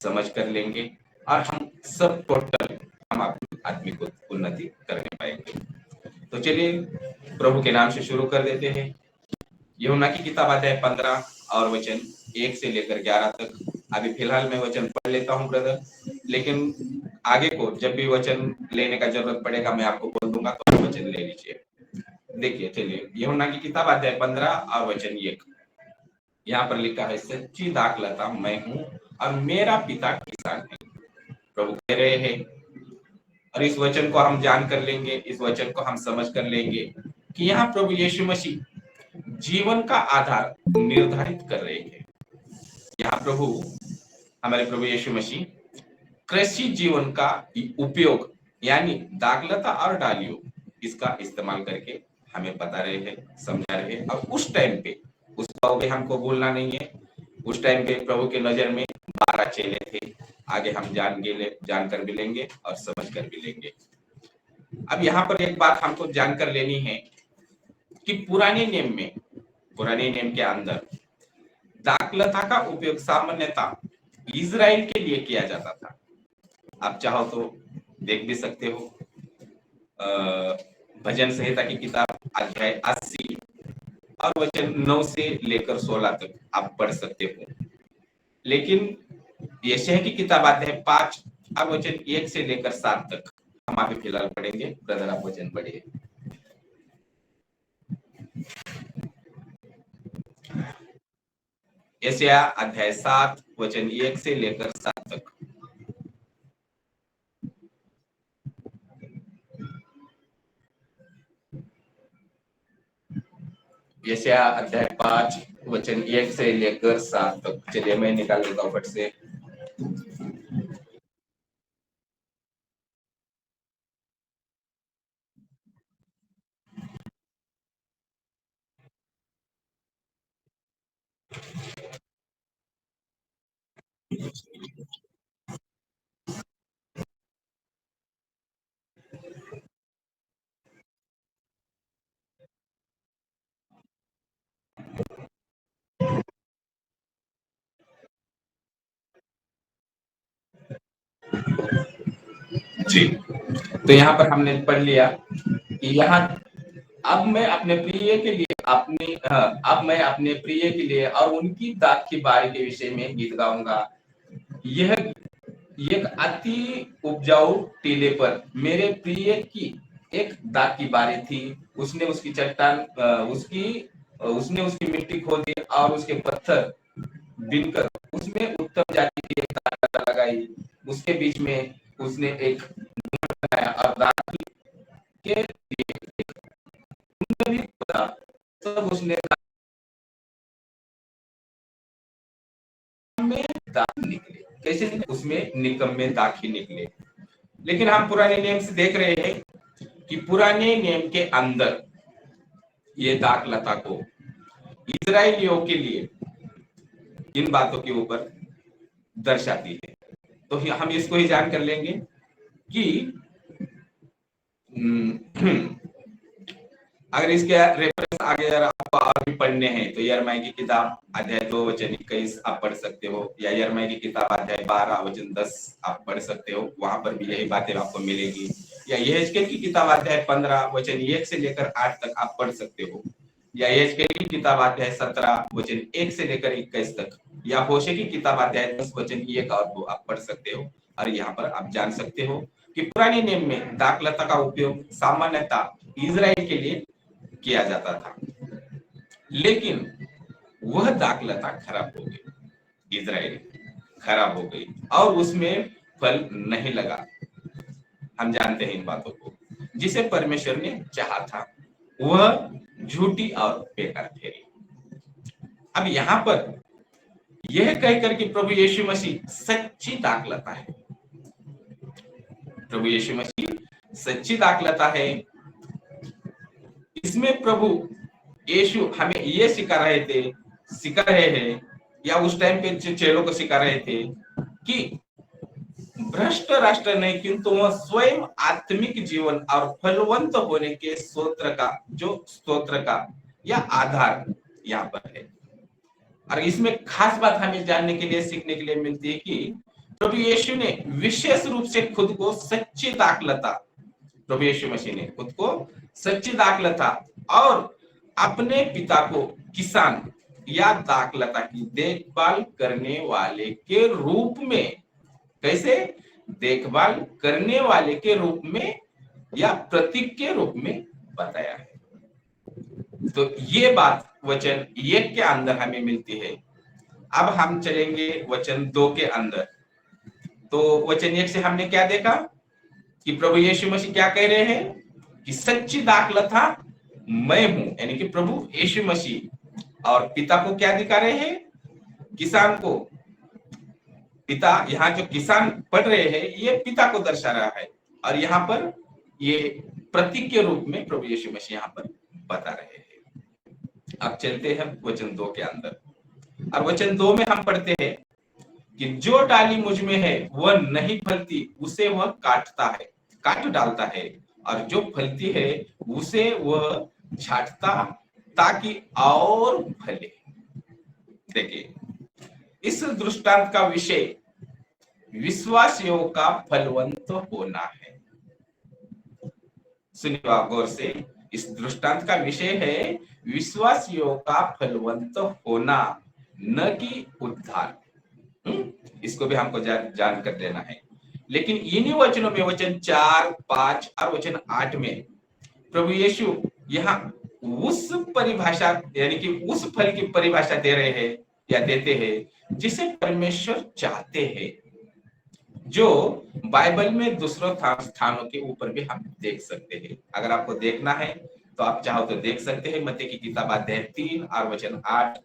समझ कर लेंगे और हम सब टोटल हम अपनी आत्मिक उन्नति करने पाएंगे। तो चलिए प्रभु के नाम से शुरू कर देते हैं। यूहन्ना की किताब अध्याय 15 और वचन 1 से लेकर 11 तक। अभी फिलहाल मैं वचन पढ़ लेता हूं ब्रदर, लेकिन आगे को जब भी वचन लेने का जरूरत पड़ेगा मैं आपको बोल दूंगा, तो आप वचन ले लीजिए। देखिए चलिए यूहन्ना की किताब अध्याय 15 और वचन 1। यहाँ पर लिखा है, सच्ची दाखलता मैं हूँ और मेरा पिता किसान है। प्रभु कह रहे हैं, और इस वचन को हम जान कर लेंगे, इस वचन को हम समझ कर लेंगे कि यहाँ प्रभु यीशु मसीह जीवन का आधार निर्धारित कर रहे हैं। यहाँ प्रभु हमारे प्रभु यीशु मसीह कृषि जीवन का उपयोग यानी दाखलता और डालियों इसका इस्तेमाल करके हमें बता रहे हैं, समझा रहे हैं। और उस टाइम पे उसका भी हमको भूलना नहीं है। उस टाइम पे प्रभु के नजर में 12 चेले थे। आगे हम जान कर भी लेंगे और समझ कर भी लेंगे। अब यहाँ पर एक बात हमको जानकर लेनी है कि पुराने नियम के अंदर दाखलता का उपयोग सामान्यतः इजराइल के लिए किया जाता था। आप चाहो तो देख भी सकते हो, भजन संहिता की किताब अध्याय 80 और वचन 9 से लेकर 16 तक आप पढ़ सकते हो। लेकिन यशायाह की किताब अध्याय 5 और वचन 1 से लेकर 7 तक हम अभी फिलहाल पढ़ेंगे। ब्रदर आप वचन पढ़िए। यशायाह अध्याय 7 वचन 1 से लेकर 7 तक। यशायाह अध्याय 5 वचन 1 से लेकर 7 तक। चलिए मैं निकाल लेता हूं फट से। जी, तो यहाँ पर हमने पढ़ लिया कि यहाँ अब मैं अपने प्रिय के लिए अब मैं अपने प्रिय के लिए और उनकी दाख की बारी के विषय में गीत गाऊंगा। यह एक अति उपजाऊ टीले पर मेरे प्रिय की एक दाख की बारी थी। उसने उसकी चट्टान उसने उसकी मिट्टी खोदी और उसके पत्थर बिनकर उसमें उत्तम जाति की एक दाख लगाई। उसके बीच में उसने एक बनाया और दाख के तब उसने में दाख निकले। कैसे निकले? उसमें निकम्मे दाख ही निकले। लेकिन हम पुराने नियम से देख रहे हैं कि पुराने नियम के अंदर ये दाखलता को इजराइलियों के लिए इन बातों के ऊपर दर्शाती है। तो हम इसको ही जान कर लेंगे कि अगर इसके रेफरेंस आगे अगर आपको और भी पढ़ने हैं तो यिर्मयाह की किताब अध्याय 2 वचन 21 आप पढ़ सकते हो, या यिर्मयाह की किताब अध्याय 12 वचन 10 आप पढ़ सकते हो। वहां पर भी यही बातें आपको मिलेगी। या यहेजकेल की किताब अध्याय 15 वचन 1 से लेकर 8 तक आप पढ़ सकते हो। या यहेजकेल की किताब अध्याय 17 वचन 1 से लेकर 21 तक। या होशे की किताब अध्याय 10 वचन 1 और 2 आप पढ़ सकते हो। और यहाँ पर आप जान सकते हो कि पुराने नियम में दाखलता का उपयोग सामान्यतः इजराइल के लिए किया जाता था। लेकिन वह दाखलता खराब हो गई, इजराइल खराब हो गई और उसमें फल नहीं लगा। हम जानते हैं इन बातों को। जिसे परमेश्वर ने चाहा था वह झूठी और बेकार ठहरी। अब यहाँ पर यह कहकर कि प्रभु यीशु मसीह सच्ची दाखलता है, प्रभु यीशु मसीह सच्ची दाखलता है, इसमें प्रभु यीशु हमें ये सिखा रहे हैं या उस टाइम पे चेलों को सिखा रहे थे कि भ्रष्ट राष्ट्र नहीं किंतु वह स्वयं आत्मिक जीवन और फलवंत होने के स्तोत्र का या आधार यहाँ पर है। और इसमें खास बात हमें जानने के लिए सीखने के लिए मिलती है कि प्रभु यीशु ने विशेष रूप से खुद को सच्ची दाखलता, प्रभु यीशु मसीह ने खुद को सच्ची दाखलता और अपने पिता को किसान या दाखलता की देखभाल करने वाले के रूप में, कैसे देखभाल करने वाले के रूप में या प्रतीक के रूप में बताया है। तो ये बात वचन 1 के अंदर हमें मिलती है। अब हम चलेंगे वचन 2 के अंदर। तो वचन 1 से हमने क्या देखा कि प्रभु यीशु मसीह क्या कह रहे हैं कि सच्ची दाखलता मैं हूं, यानी कि प्रभु यीशु मसीह, और पिता को क्या दिखा रहे हैं, किसान को। पिता, यहाँ जो किसान पढ़ रहे हैं ये पिता को दर्शा रहा है, और यहाँ पर ये प्रतीक के रूप में प्रभु यीशु मसीह यहाँ पर बता रहे हैं। अब चलते हैं वचन 2 के अंदर, और वचन 2 में हम पढ़ते हैं कि जो डाली मुझ में है वह नहीं फलती उसे वह काट डालता है, और जो फलती है उसे वह छांटता ताकि और फले। देखिए, इस दृष्टांत का विषय विश्वासियों का फलवंत होना है। सुनिए आप गौर से, इस दृष्टांत का विषय है विश्वासियों का फलवंत होना, न कि उद्धार। इसको भी हमको जान कर देना है। लेकिन इन्हीं वचनों में, वचन 4, 5 और वचन 8 में प्रभु यीशु यहाँ उस परिभाषा, यानी कि उस फल की परिभाषा दे रहे हैं या देते हैं जिसे परमेश्वर चाहते हैं, जो बाइबल में दूसरों स्थानों के ऊपर भी हम देख सकते हैं। अगर आपको देखना है तो आप चाहो तो देख सकते हैं। मत्ती की किताब अध्याय 3 और वचन 8,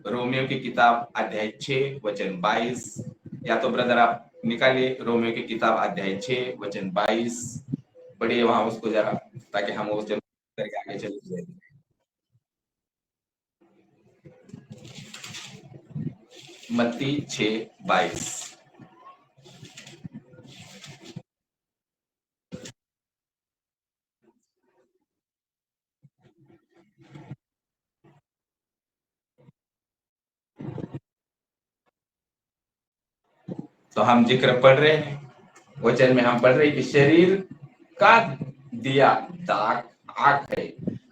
रोमियो की किताब अध्याय 6 वचन 22, या तो ब्रदर आप निकालिए रोमियो की किताब अध्याय 6 वचन 22, पढ़िए वहां उसको जरा, ताकि हम उस करके आगे चले। मत्ती 6:22। तो हम जिक्र पढ़ रहे हैं, वचन में हम पढ़ रहे हैं कि शरीर का दिया दाग आंख है,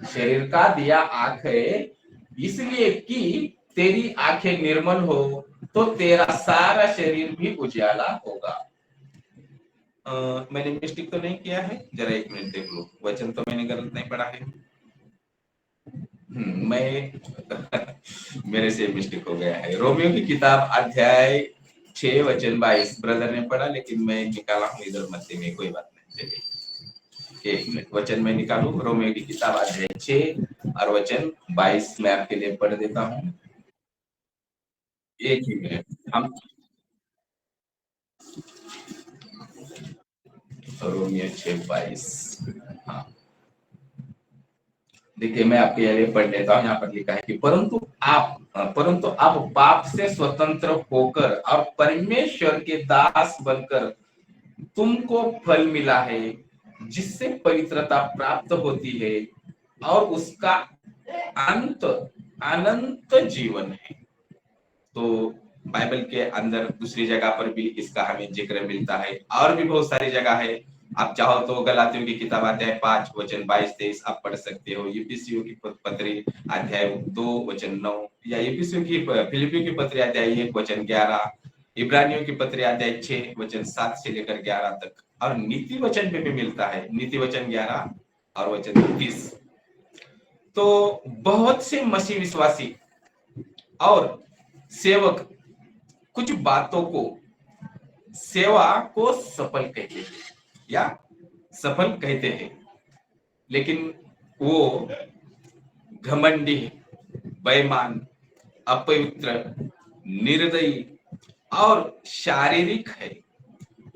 शरीर का दिया आंख है, इसलिए कि तेरी आंखें निर्मल हो तो तेरा सारा शरीर भी उजाला होगा। मैंने मिस्टेक तो नहीं किया है? जरा एक मिनट देख लो, वचन तो मैंने गलत नहीं पढ़ा है। मैं मेरे से मिस्टेक हो गया है। रोमियो की किताब अध्याय 6 वचन 22 ब्रदर ने पढ़ा, लेकिन मैं निकाला हूँ इधर मत्ती में, कोई बात नहीं। चलिए एक मिनट, वचन में निकालू। रोमियो की किताब अध्याय 6 और वचन 22 मैं आपके लिए पढ़ देता हूँ। एक ही मिनट, हम रोमियो 6:22। हाँ, देखिए मैं आपके लिए पढ़ लेता हूँ। यहाँ पर लिखा है कि परंतु आप पाप से स्वतंत्र होकर और परमेश्वर के दास बनकर तुमको फल मिला है जिससे पवित्रता प्राप्त होती है और उसका अंत अनंत जीवन है। तो बाइबल के अंदर दूसरी जगह पर भी इसका हमें जिक्र मिलता है, और भी बहुत सारी जगह है। आप चाहो तो गलातियों की किताब अध्याय 5 वचन 22-23 आप पढ़ सकते हो। यूपीसीओ की पत्री अध्याय 2 वचन 9, या यूपीसीओ की फिलिपियों की पत्री अध्याय 1 वचन 11, इब्रानियों की पत्री अध्याय 6 वचन 7 से लेकर 11 तक, और नीति वचन पे भी मिलता है, नीति वचन 11 और वचन 30। तो बहुत से मसीह विश्वासी और सेवक कुछ बातों को सेवा को सफल कहते हैं या सफल कहते हैं, लेकिन वो घमंडी, बेईमान, अपवित्र, निर्दयी और शारीरिक है।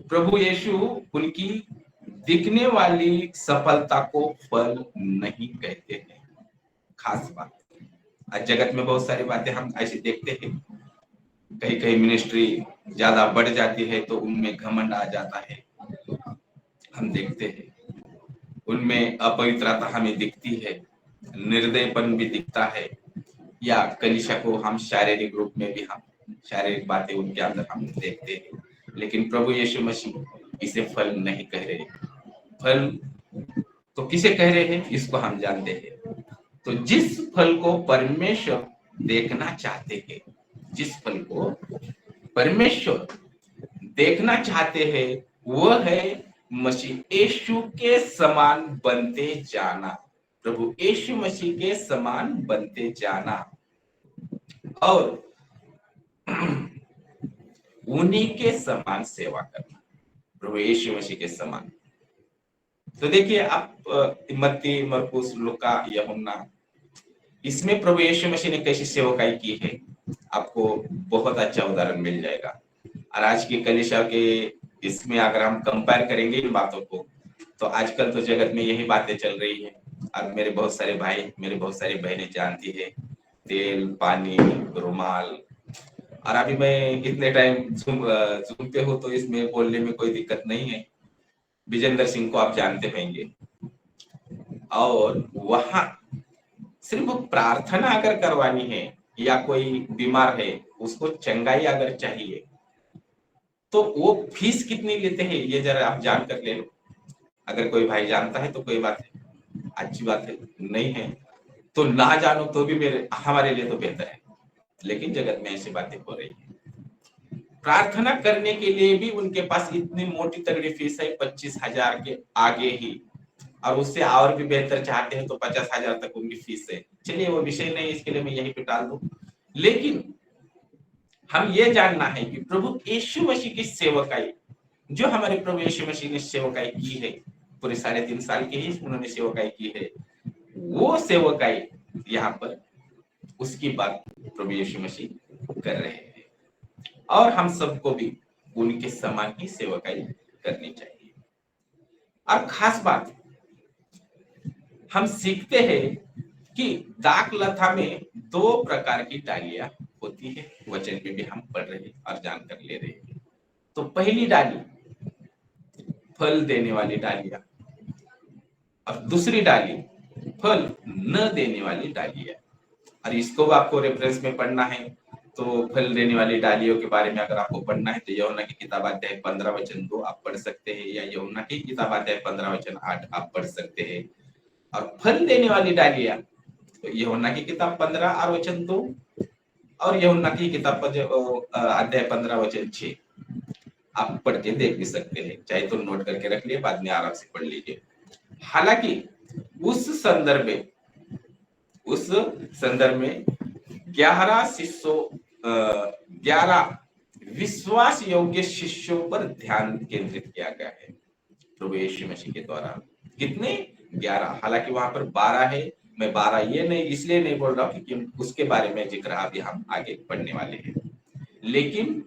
प्रभु यीशु उनकी दिखने वाली सफलता को फल नहीं कहते हैं। खास बात, आज जगत में बहुत सारी बातें हम ऐसे देखते हैं। कहीं कहीं मिनिस्ट्री ज्यादा बढ़ जाती है तो उनमें घमंड आ जाता है, हम देखते हैं। उनमें अपवित्रता हमें दिखती है, निर्दयपन भी दिखता है, या कलीसिया को हम शारीरिक रूप में भी हम शारीरिक बातें उनके अंदर हम देखते हैं। लेकिन प्रभु यीशु मसीह इसे फल नहीं कह रहे। फल तो किसे कह रहे हैं इसको हम जानते हैं। तो जिस फल को परमेश्वर देखना चाहते हैं, जिस फल को परमेश्वर देखना चाहते हैं, वह है मसीह यीशु के समान बनते जाना। प्रभु यीशु मसीह के समान बनते जाना और उन्हीं के समान सेवा करना, प्रभु यीशु मसीह के समान। तो देखिए आप मत्ती, मरकुस, लूका, यूहन्ना, इसमें प्रभु यीशु मसीह ने कैसी सेवकाई की है आपको बहुत अच्छा उदाहरण मिल जाएगा। और आज की कलीसिया के इसमें अगर हम कंपेयर करेंगे इन बातों को, तो आजकल तो जगत में यही बातें चल रही है। और मेरे बहुत सारे भाई, मेरे बहुत सारी बहनें जानती है, तेल, पानी, रुमाल। और अभी मैं इतने टाइम जूम पे हूँ तो इसमें बोलने में कोई दिक्कत नहीं है। विजेंद्र सिंह को आप जानते होंगे, और वहां सिर्फ प्रार्थना अगर करवानी है या कोई बीमार है उसको चंगाई अगर चाहिए तो वो फीस कितनी लेते हैं ये जरा आप जान कर ले लो। अगर कोई भाई जानता है तो कोई बात है, अच्छी बात है, नहीं है तो ना जानो तो भी मेरे हमारे लिए तो बेहतर है। लेकिन जगत में ऐसी बातें हो रही है। प्रार्थना करने के लिए भी उनके पास इतनी मोटी तगड़ी फीस है, 25,000 के आगे ही, और उससे और भी बेहतर चाहते हैं तो 50,000 तक उनकी फीस है। चलिए वो विषय नहीं, इसके लिए मैं यही पे टाल दूं। लेकिन हम ये जानना है कि प्रभु यीशु मसीह की सेवकाई, जो हमारे प्रभु यीशु मसीह ने सेवकाई की है, पूरे 3.5 साल की ही उन्होंने सेवकाई की है, वो सेवकाई यहाँ पर उसकी बात प्रभु यीशु मसीह कर रहे हैं। और हम सबको भी उनके समान ही सेवकाई करनी चाहिए। और खास बात हम सीखते हैं कि दाखलता में 2 प्रकार की डालियां होती है। वचन में भी हम पढ़ रहे और जानकर ले रहे हैं। तो पहली डाली फल देने वाली डालियां, और दूसरी डाली फल न देने वाली डालियां। और इसको आपको रेफरेंस में पढ़ना है तो फल देने वाली डालियों के बारे में अगर आपको पढ़ना है तो यूहन्ना की किताब अध्याय 15 वचन 2 आप पढ़ सकते हैं, या यूहन्ना की किताब अध्याय 15 वचन 8 आप पढ़ सकते हैं। और फल देने वाली डालियां तो यूहन्ना की किताब 15 और वचन 2 और यूहन्ना की किताब अध्याय 15 वचन 6 आप पढ़ के देख भी सकते हैं। चाहे तो नोट करके रख लिए, बाद में आराम से पढ़ लीजिए। हालांकि उस संदर्भ में 11 विश्वास योग्य शिष्यों पर ध्यान केंद्रित किया गया है प्रभु यीशु मसीह के द्वारा। कितने? 11। हालांकि वहां पर 12 है। मैं 12 ये नहीं इसलिए नहीं बोल रहा हूं क्योंकि उसके बारे में जिक्र अभी हम आगे पढ़ने वाले हैं। लेकिन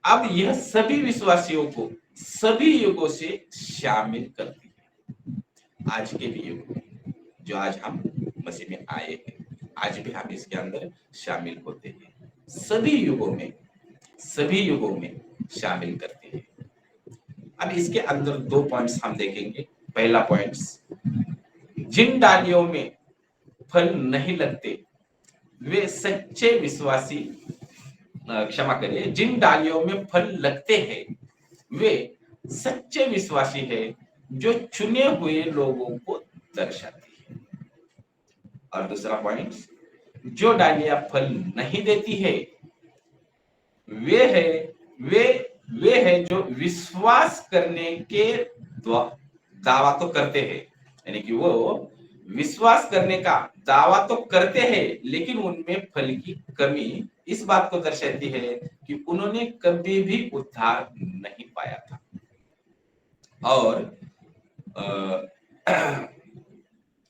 अब यह सभी विश्वासियों को सभी युगों से शामिल करती है। आज के भी युग में जो आज हम मसीह में आए हैं, आज भी हम इसके अंदर शामिल होते हैं। सभी युगों में शामिल करते हैं। अब इसके अंदर 2 पॉइंट्स हम देखेंगे। पहला पॉइंट, जिन डालियों में फल नहीं लगते वे सच्चे विश्वासी, क्षमा करिए, जिन डालियों में फल लगते हैं वे सच्चे विश्वासी है जो चुने हुए लोगों को दर्शाती है। और दूसरा पॉइंट, जो डालियां फल नहीं देती है वे है जो विश्वास करने के दावा तो करते हैं, यानी कि वो विश्वास करने का दावा तो करते हैं लेकिन उनमें फल की कमी इस बात को दर्शाती है कि उन्होंने कभी भी उद्धार नहीं पाया था। और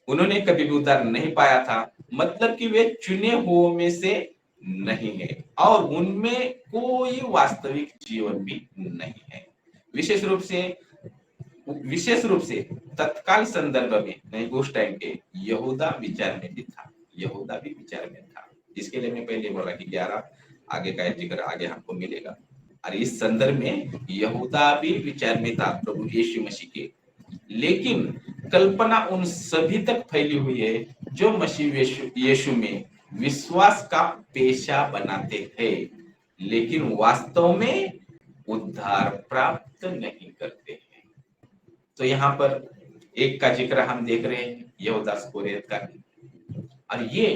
उन्होंने कभी भी उद्धार नहीं पाया था, मतलब कि वे चुने हुओं में से नहीं है और उनमें कोई वास्तविक जीवन भी नहीं है। विशेष रूप से तत्काल संदर्भ में नहीं, उस टाइम के यहूदा विचार में भी था, यहूदा भी विचार में था। इसके लिए मैं पहले बोला कि 11 आगे का जिक्र आगे हमको मिलेगा। और इस संदर्भ में यहूदा भी विचार में था प्रभु यीशु मसीह के। लेकिन कल्पना उन सभी तक फैली हुई है जो मसीह यीशु में विश्वास का पेशा बनाते हैं, लेकिन वास्तव में उद्धार प्राप्त नहीं करते हैं। तो यहाँ पर एक का जिक्र हम देख रहे हैं, यहूदा इस्करियोत का, और ये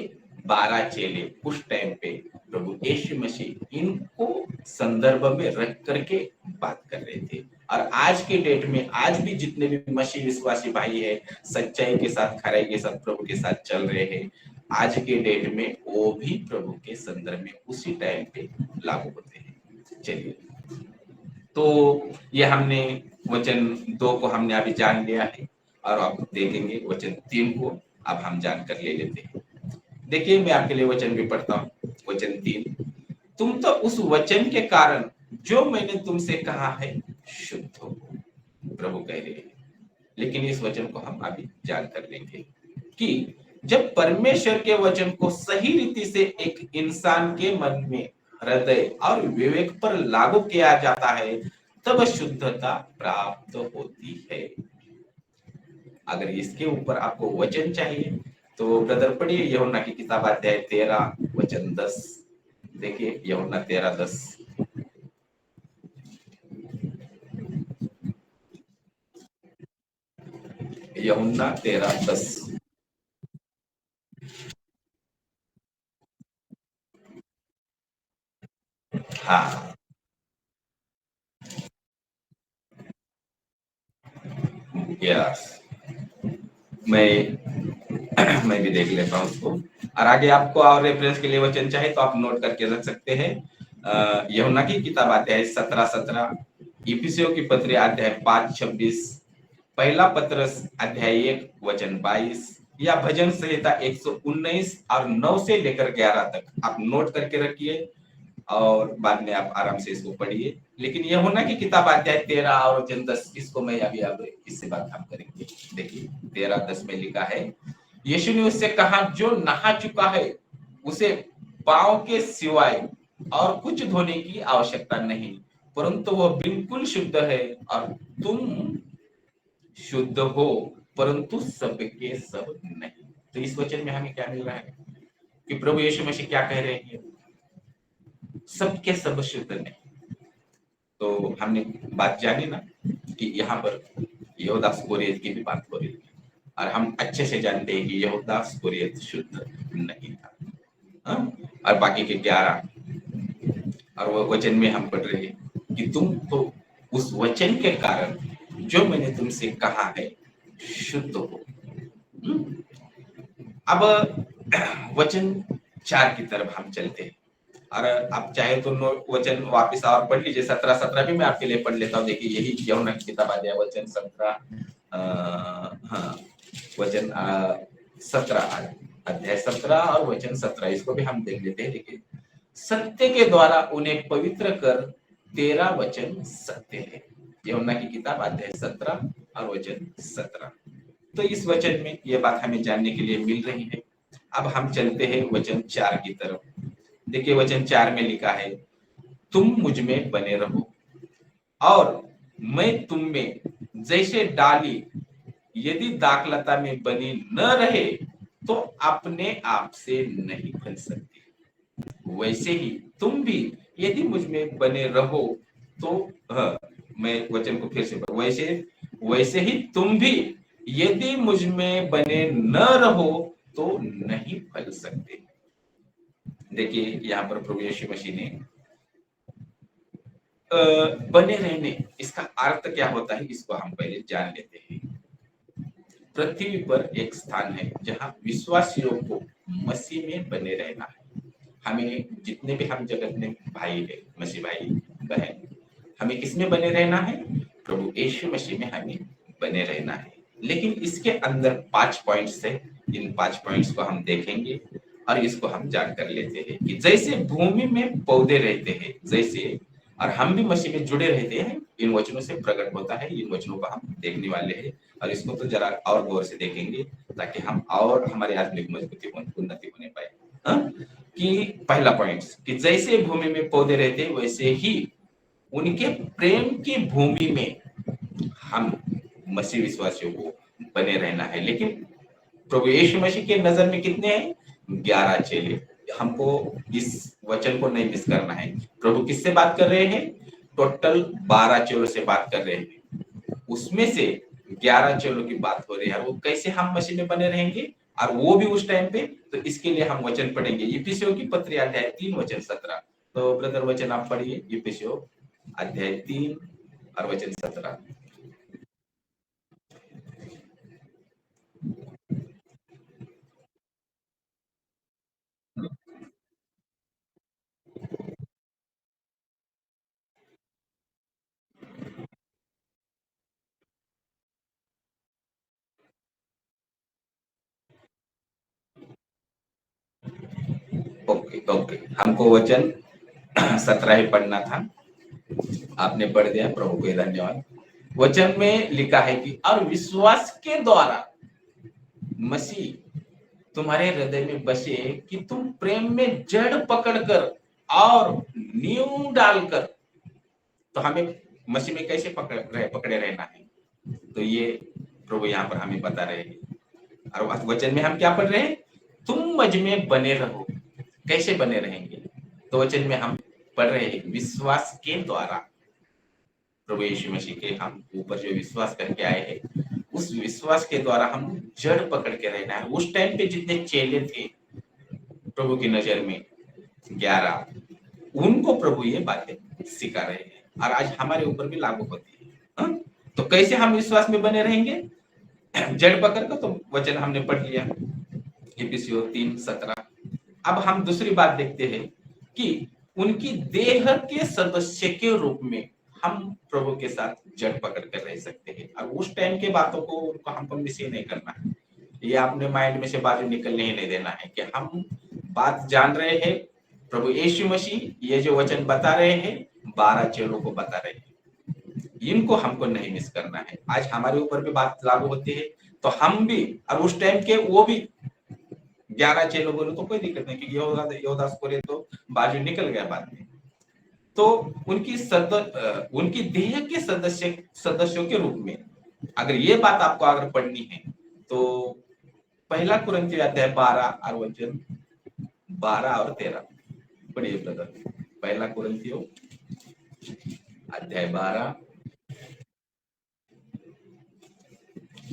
12 चेले उस टाइम पे प्रभु यीशु मसीह इनको संदर्भ में रख करके बात कर रहे थे। और आज के डेट में आज भी जितने भी मसीह विश्वासी भाई है, सच्चाई के साथ खराई के साथ प्रभु के साथ चल रहे हैं, आज के डेट में वो भी प्रभु के संदर्भ में उसी टाइम पे लागू होते हैं। चलिए, तो ये हमने वचन 2 को हमने अभी जान लिया है, और अब देखेंगे वचन 3 को। अब हम जानकर ले लेते हैं। देखिए, मैं आपके लिए वचन भी पढ़ता हूँ। वचन 3, तुम तो उस वचन के कारण जो मैंने तुमसे कहा है शुद्ध हो, प्रभु कह रहे हैं। लेकिन इस वचन को हम अभी जान कर लेंगे कि जब परमेश्वर के वचन को सही रीति से एक इंसान के मन में, हृदय और विवेक पर लागू किया जाता है, तब शुद्धता प्राप्त होती है। अगर इसके ऊपर आपको वचन चाहिए तो ब्रदर पढ़िए यूहन्ना की किताब अध्याय 13 वचन 10। देखिए यूहन्ना 13:10। यूहन्ना 13:10। हाँ, यस, मैं भी देख लेता हूँ उसको। और आगे आपको और रेफरेंस के लिए वचन चाहे तो आप नोट करके रख सकते हैं। यूहन्ना की किताब अध्याय 17:17, इफिसियों की पत्री अध्याय 5:26, पहला पत्रस अध्याय 1 वचन 22, या भजन संहिता 119 और 9 से लेकर 11 तक आप नोट करके रखिए, और बाद में आप आराम से इसको पढ़िए। लेकिन यूहन्ना की किताब अध्याय 13 और वचन 10, इसको मैं अभी अब इससे बात हम करेंगे। देखिए 13:10 में लिखा है, यीशु ने उससे कहा, जो नहा चुका है उसे पांव के सिवाय और कुछ धोने की आवश्यकता नहीं, परंतु वह बिल्कुल शुद्ध है, और तुम शुद्ध हो, परंतु सबके सब नहीं। तो इस वचन में हमें क्या मिल रहा है कि प्रभु यीशु मसीह क्या कह रहे हैं? सबके सब शुद्ध नहीं। तो हमने बात जानी ना कि यहाँ पर यहूदा इस्करियोत की भी बात हो रही है, और हम अच्छे से जानते हैं कि यहूदा इस्करियोत शुद्ध नहीं था। और बाकी के 11 और वो वचन में हम पढ़ रहे हैं कि तुम तो उस वचन के कारण जो मैंने तुमसे कहा है शुद्ध हो। अब वचन 4 की तरफ हम चलते हैं, और आप चाहे तो वचन वापस और पढ़ लीजिए। 17 भी मैं आपके लिए पढ़ लेता हूँ। देखिए यही यूहन्ना की किताब अध्याय वचन 17, हाँ वचन 17 अध्याय 17 और वचन 17, इसको भी हम देख लेते हैं। देखिए, सत्य के द्वारा उन्हें पवित्र कर, तेरा वचन सत्य है। यूहन्ना की किताब अध्याय 17 और वचन 17। तो इस वचन में यह बात हमें जानने के लिए मिल रही है। अब हम चलते हैं वचन 4 की तरफ। देखिए वचन 4 में लिखा है, तुम मुझ में बने रहो और मैं तुम में, जैसे डाली यदि दाखलता में बनी न रहे तो अपने आप से नहीं फल सकती, वैसे ही तुम भी यदि मुझ में बने रहो तो, मैं वचन को फिर से, वैसे ही तुम भी यदि मुझ में बने न रहो तो नहीं फल सकते। देखिए यहाँ पर प्रभु यीशु मसीह ने बने रहने, इसका अर्थ क्या होता है इसको हम पहले जान लेते हैं। पृथ्वी पर एक स्थान है जहां विश्वासियों को मसीह में बने रहना है। हमें जितने भी हम जगत में भाई है, मसीह भाई बहन, हमें किसमें बने रहना है? प्रभु यीशु मसीह में हमें बने रहना है। लेकिन इसके अंदर 5 पॉइंट्स है। इन 5 पॉइंट्स को हम देखेंगे और इसको हम जान कर लेते हैं कि जैसे भूमि में पौधे रहते हैं, जैसे और हम भी मसीह में जुड़े रहते हैं, इन वचनों से प्रकट होता है। इन वचनों को हम देखने वाले हैं और इसको तो जरा और गौर से देखेंगे ताकि हम और हमारे आत्मिक मजबूती उन्नति होने पाए। कि पहला पॉइंट कि जैसे भूमि में पौधे रहते हैं वैसे ही उनके प्रेम की भूमि में हम मसीह विश्वासियों को बने रहना है। लेकिन प्रभु यीशु मसीह के नजर में कितने हैं? 11 चेले। हमको इस वचन को नहीं मिस करना है। प्रभु किससे बात कर रहे हैं? टोटल 12 चेलों से बात कर रहे हैं, उसमें से 11 चेलों की बात हो रही है। और वो कैसे हम मसीह में बने रहेंगे, और वो भी उस टाइम पे, तो इसके लिए हम वचन पढ़ेंगे इफिसियों की पत्री अध्याय 3 वचन 17। तो ब्रदर वचन आप पढ़िए, इफिसियों अध्याय 3 और वचन 17। ओके ओके, हमको वचन 17 ही पढ़ना था, आपने पढ़ दिया, प्रभु को धन्यवाद। वचन में लिखा है कि और विश्वास के द्वारा मसीह तुम्हारे हृदय में बसे, कि तुम प्रेम में जड़ पकड़कर और नींव डालकर, तो हमें मसीह में कैसे पकड़े रहना है, तो ये प्रभु यहाँ पर हमें बता रहे हैं। और वचन में हम क्या पढ़ रहे हैं, तुम मुझ में बने रहो। कैसे बने रहेंगे, तो वचन में हम पढ़ रहे हैं विश्वास के द्वारा। प्रभु यीशु मसीह के हम ऊपर जो विश्वास करके आए हैं, उस विश्वास के द्वारा हम जड़ पकड़ के रहना है। उस टाइम पे जितने चेले थे प्रभु की नजर में 11, उनको प्रभु ये बातें सिखा रहे हैं, और आज हमारे ऊपर भी लागू होती है। हाँ? तो कैसे हम विश्वास में बने रहेंगे, जड़ पकड़ कर, तो वचन हमने पढ़ लिया इफिसियों 3:17। अब हम दूसरी बात देखते हैं कि उनकी देह के सदस्य के रूप में हम प्रभु के साथ जड़ पकड़ कर रह सकते हैं। और उस टाइम के बातों को उनको हमको मिस नहीं करना है, ये अपने माइंड में से बातें निकलने ही नहीं देना है, कि हम बात जान रहे हैं। प्रभु यीशु मसीह ये जो वचन बता रहे हैं, 12 चेलों को बता रहे हैं, इनको हमको नहीं मिस करना है। आज हमारे ऊपर भी बात लागू होती है, तो हम भी, और उस टाइम के वो भी 11 चेलों बोलो तो कोई दिक्कत नहीं, क्योंकि योदास कोरे तो बाजू निकल गया बाद में। तो उनकी देह के सदस्यों के रूप में, अगर ये बात आपको अगर पढ़नी है, तो पहला कुरिन्थियों अध्याय 12 और वचन 12 और 13 पढ़िए ब्रदर। पहला कुरिन्थियों अध्याय 12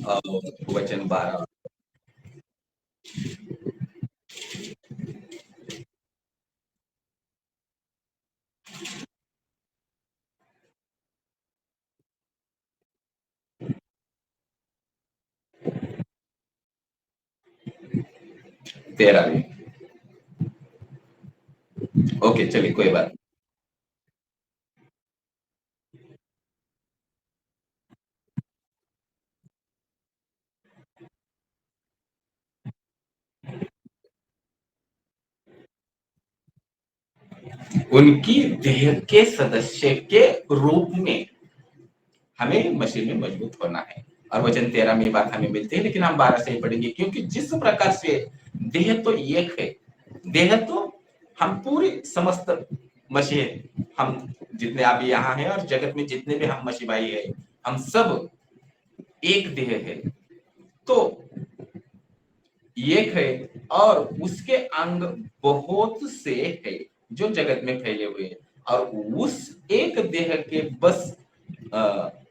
और वचन 12 13 में। ओके चलिए, कोई बात। उनकी देह के सदस्य के रूप में हमें मसीह में मजबूत होना है। और वचन 13 में बात हमें मिलती है, लेकिन हम 12 से ही पढ़ेंगे, क्योंकि जिस प्रकार से देह तो एक है, देह तो हम पूरी समस्त मसीह, हम जितने अभी यहाँ हैं और जगत में जितने भी हम मसीह भाई है, हम सब एक देह है। तो एक है, और उसके अंग बहुत से है जो जगत में फैले हुए हैं, और उस एक देह के बस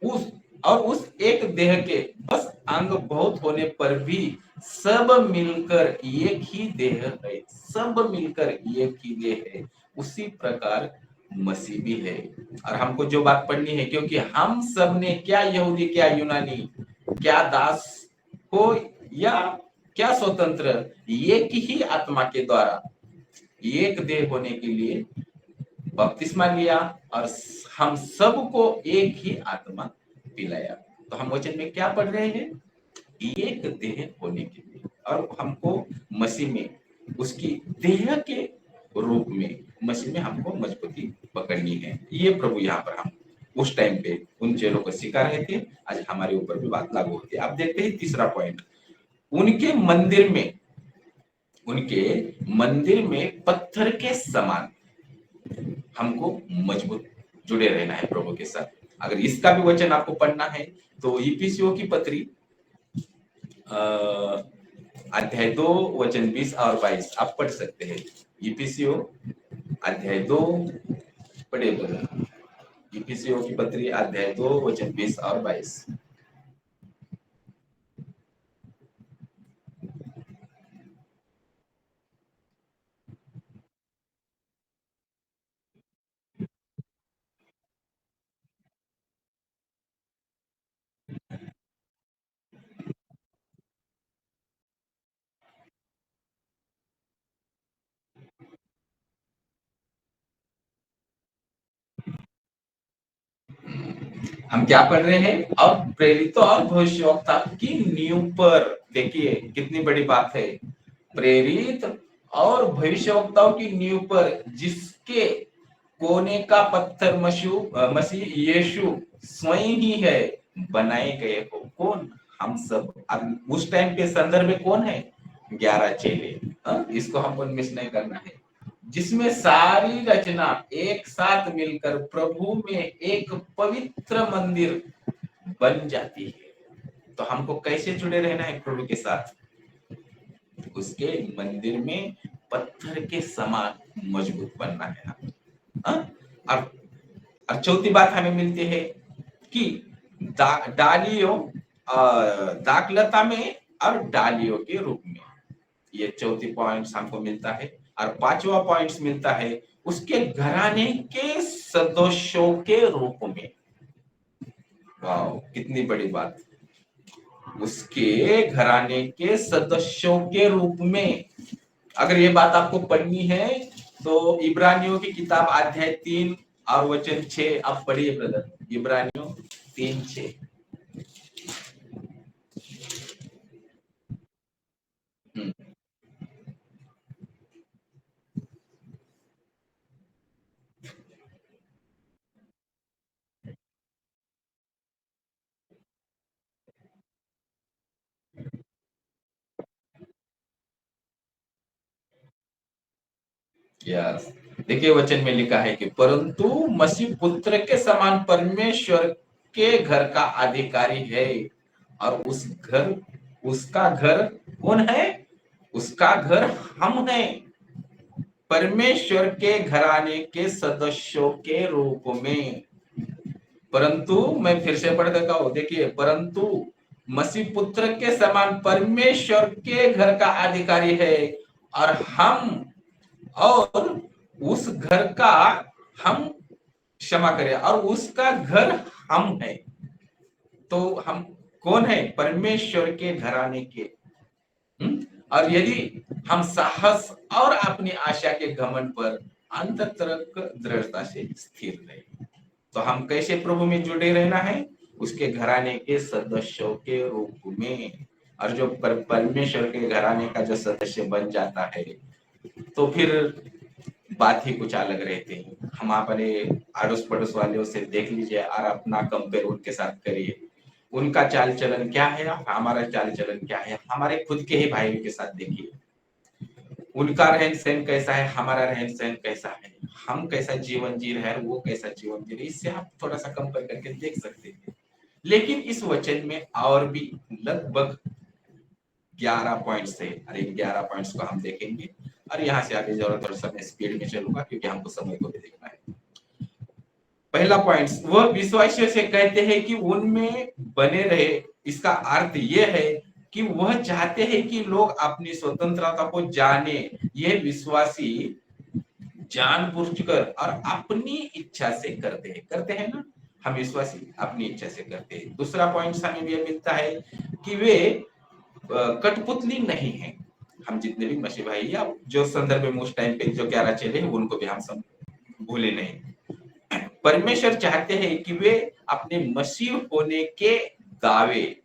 उस और उस एक देह के बस अंग बहुत होने पर भी सब मिलकर एक ही देह है, सब मिलकर एक ही देह है। उसी प्रकार मसीह भी है। और हमको जो बात पढ़नी है, क्योंकि हम सब ने, क्या यहूदी क्या यूनानी, क्या दास हो या क्या स्वतंत्र, एक ही आत्मा के द्वारा एक देह होने के लिए बपतिस्मा लिया, और हम सबको एक ही आत्मा पिलाया। तो हम वचन में क्या पढ़ रहे हैं, एक देह होने के लिए, और हमको मसीह में उसकी देह के रूप में मसीह में हमको मजबूती पकड़नी है। ये प्रभु यहाँ पर हम उस टाइम पे उन चेलों को सिखा रहे थे, आज हमारे ऊपर भी बात लागू होती है। अब देखते हैं तीसरा पॉइंट, उनके मंदिर में पत्थर के समान हमको मजबूत जुड़े रहना है प्रभु के साथ। अगर इसका भी वचन आपको पढ़ना है, तो इफिसियों की पत्री अध्याय 2 वचन 20 और 22 आप पढ़ सकते हैं। इफिसियों अध्याय 2 पढ़िए। इफिसियों की पत्री अध्याय 2 वचन 20 और 22। हम क्या पढ़ रहे हैं? और प्रेरितों और भविष्यवक्ता की नींव पर, देखिए कितनी बड़ी बात है, प्रेरित और भविष्यवक्ताओं की नींव पर, जिसके कोने का पत्थर मसीह यीशु स्वयं ही है, बनाए गए हो। कौन? हम सब। अब उस टाइम के संदर्भ में कौन है? 11 चेले। इसको हमको मिस नहीं करना है, जिसमें सारी रचना एक साथ मिलकर प्रभु में एक पवित्र मंदिर बन जाती है। तो हमको कैसे जुड़े रहना है प्रभु के साथ? उसके मंदिर में पत्थर के समान मजबूत बनना है हम। और चौथी बात हमें मिलती है कि डालियों, दाखलता में और डालियों के रूप में, ये चौथी पॉइंट्स हमको मिलता है। और पांचवा पॉइंट्स मिलता है उसके घराने के सदस्यों के रूप में। वाह, कितनी बड़ी बात! उसके घराने के सदस्यों के रूप में। अगर ये बात आपको पढ़नी है तो इब्रानियों की किताब अध्याय 3 और वचन 6 आप पढ़िए ब्रदर। इब्रानियों 3:6। यस, देखिए वचन में लिखा है कि परंतु मसीह पुत्र के समान परमेश्वर के घर का अधिकारी है, और उसका घर कौन है? उसका घर हम हैं, परमेश्वर के घराने के सदस्यों के रूप में। परंतु मैं फिर से पढ़ देता हूं, देखिए, परंतु मसीह पुत्र के समान परमेश्वर के घर का अधिकारी है, और हम, और उस घर का, हम, क्षमा करें, और उसका घर हम है। तो हम कौन है? परमेश्वर के घराने के। और यदि हम साहस और अपनी आशा के घमंड पर अंत तक दृढ़ता से स्थिर रहे, तो हम कैसे प्रभु में जुड़े रहना है? उसके घराने के सदस्यों के रूप में। और जो परमेश्वर के घराने का जो सदस्य बन जाता है, तो फिर बात ही कुछ अलग रहती है। हम अपने अड़ोस पड़ोस वालों से देख लीजिए और अपना कंपेयर उनके साथ करिए। उनका चाल चलन क्या है, हमारा चाल चलन क्या है। हमारे खुद के ही भाइयों के साथ देखिए, उनका रहन सहन कैसा है, हमारा रहन सहन कैसा है, हम कैसा जीवन जी रहे हैं, वो कैसा जीवन जी रहे, इससे आप थोड़ा सा कंपेयर करके देख सकते हैं। लेकिन इस वचन में और भी लगभग 11 पॉइंट्स है, और इन 11 पॉइंट्स को हम देखेंगे। और यहाँ से आगे जरूरत और समय स्पीड में चलूंगा, क्योंकि हमको समय को भी देखना है। पहला पॉइंट, वह विश्वासियों से कहते हैं कि उनमें बने रहे। इसका अर्थ यह है कि वह चाहते हैं कि लोग अपनी स्वतंत्रता को जाने। यह विश्वासी जानबूझकर और अपनी इच्छा से करते हैं ना। हम विश्वासी अपनी इच्छा से करते हैं। दूसरा पॉइंट हमें यह मिलता है कि वे कठपुतली नहीं है। हम जितने भी मसीह भाई या जो संदर्भ में उस टाइम पे जो 11 चेले हैं, उनको भी हम सब भूले नहीं। परमेश्वर चाहते हैं कि वे अपने मसीह होने के दावे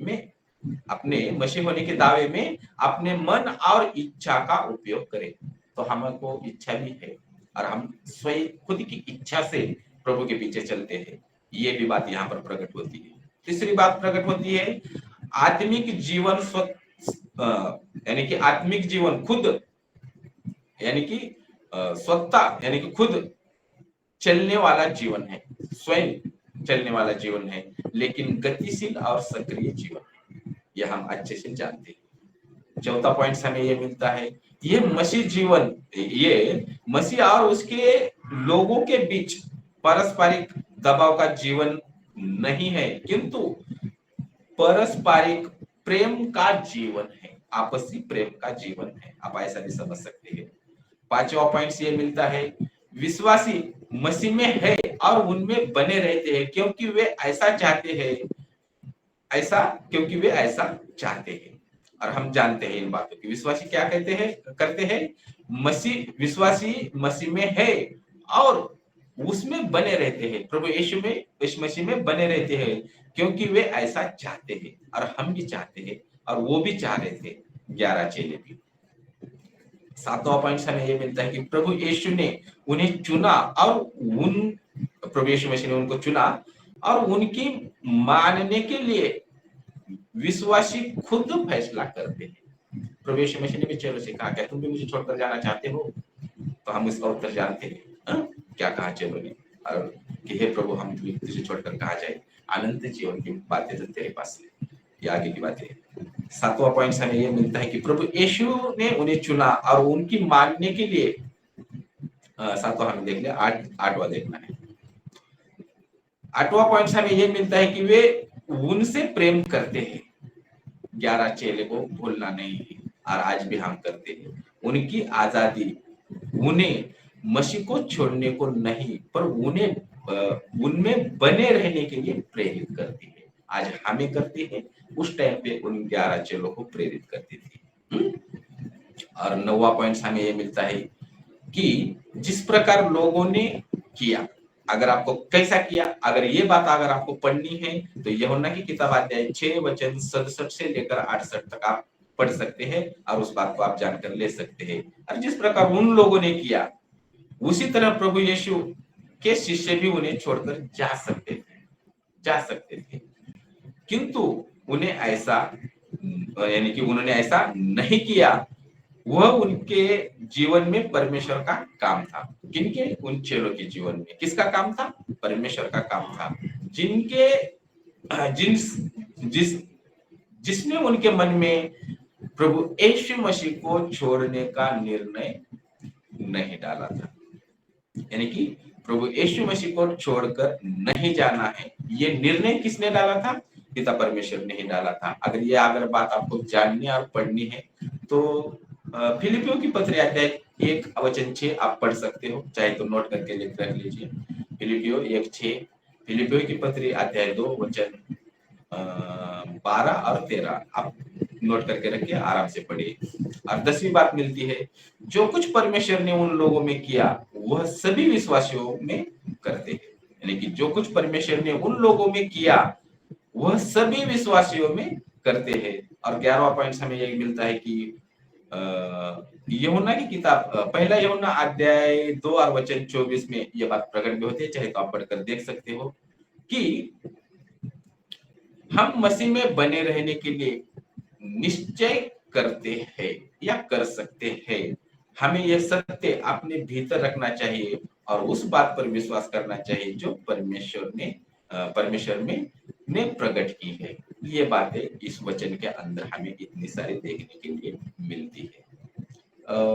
में, अपने मन और इच्छा का उपयोग करें। तो हमको इच्छा भी है, और हम स्वयं खुद की इच्छा से प्रभु के पीछे चलते हैं। ये भी बात यहाँ पर प्रकट होती है। तीसरी बात प्रकट होती है, आत्मिक जीवन यानी कि आत्मिक जीवन खुद, यानी कि स्वतः, यानी कि खुद चलने वाला जीवन है, स्वयं चलने वाला जीवन है, लेकिन गतिशील और सक्रिय जीवन, यह हम अच्छे से जानते हैं। चौथा पॉइंट हमें यह मिलता है, ये मसीह जीवन, ये मसीह और उसके लोगों के बीच पारस्परिक दबाव का जीवन नहीं है, किंतु पारस्परिक प्रेम का जीवन है, आपसी प्रेम का जीवन है। आप ऐसा भी समझ सकते हैं। पांचवा पॉइंट ये मिलता है, विश्वासी मसीह में है और उनमें बने रहते हैं क्योंकि वे ऐसा चाहते हैं, क्योंकि वे ऐसा चाहते हैं। और हम जानते हैं इन बातों की। विश्वासी क्या कहते हैं, करते हैं, विश्वासी मसीह में है और उसमें बने रहते हैं, प्रभु यीशु में, इस मसीह में बने रहते हैं क्योंकि वे ऐसा चाहते हैं और हम भी चाहते हैं और वो भी चाह रहे थे, 11 चेले भी। सातवां पॉइंट हमें ये मिलता है कि प्रभु यीशु ने उन्हें चुना और प्रभु यीशु मसीह ने उनको चुना और उनकी मानने के लिए विश्वासी खुद फैसला करते हैं। प्रभु यीशु मसीह ने भी चेलों से कहा, क्या तुम भी मुझे छोड़कर जाना चाहते हो? तो हम इसका उत्तर जानते हैं। क्या कहा चेलों ने? और कि हे प्रभु, हम तुझे छोड़कर कहाँ जाए? अनंत जीवन की बातें तो तेरे पास है। ये आगे की बातें। सातवां पॉइंट हमें ये मिलता है कि प्रभु यीशु ने उन्हें चुना और उनकी मानने के लिए, सातवां हमें देख लिया, आठवां देखना है। आठवां पॉइंट हमें ये मिलता है कि वे उनसे प्रेम करते हैं। 11 चेले को भूलना नहीं है और आज भी हम करते हैं। उनकी आजादी उन्हें मसीह को छोड़ने को नहीं, पर उन्हें उनमें बने रहने के लिए प्रेरित करती है। आज हमें करती है, उस टाइम पे उन 11 चेलों को प्रेरित करती थी। और 9वां पॉइंट हमें ये मिलता है कि जिस प्रकार लोगों ने किया, अगर आपको कैसा किया, अगर ये बात अगर आपको पढ़नी है तो यूहन्ना की किताब अध्याय 6 वचन 67 से लेकर 68 तक आप पढ़ सकते हैं और उस बात को आप जानकर ले सकते हैं। और जिस प्रकार उन लोगों ने किया, उसी तरह प्रभु यीशु के शिष्य भी उन्हें छोड़कर जा सकते थे, किंतु उन्हें ऐसा, यानी कि उन्होंने ऐसा नहीं किया। वह उनके जीवन में परमेश्वर का काम था। किनके? उन चेलों के जीवन में किसका काम था? परमेश्वर का काम था। जिसने उनके मन में प्रभु यीशु मसीह को छोड़ने का निर्णय नहीं डाला था। यानी कि प्रभु यीशु मसीह को छोड़कर नहीं जाना है, ये निर्णय किसने डाला था? पिता परमेश्वर ने ही डाला था। अगर बात आपको जाननी और पढ़नी है तो फिलिपियों की पत्री अध्याय 1 वचन 6 आप पढ़ सकते हो, चाहे तो नोट करके लिख रख लीजिए। फिलिपियों 1:6, फिलिपियों की पत्री अध्याय 2 वचन 12 और 13 आप नोट करके रखिए, आराम से पढ़िए। और 10वीं बात मिलती है, जो कुछ परमेश्वर ने उन लोगों में किया वह सभी विश्वासियों में करते हैं। यानी कि जो कुछ परमेश्वर ने उन लोगों में किया वह सभी विश्वासियों में करते हैं। और 11वां पॉइंट हमें यही मिलता है कि यूहन्ना की किताब पहला यूहन्ना अध्याय 2 और वचन 24 में यह बात प्रकट भी होती है, चाहे तो आप पढ़कर देख सकते हो कि हम मसीह में बने रहने के लिए निश्चय करते हैं या कर सकते हैं। हमें यह सत्य अपने भीतर रखना चाहिए और उस बात पर विश्वास करना चाहिए जो परमेश्वर ने प्रकट की है। ये बातें इस वचन के अंदर हमें इतनी सारी देखने के लिए मिलती है।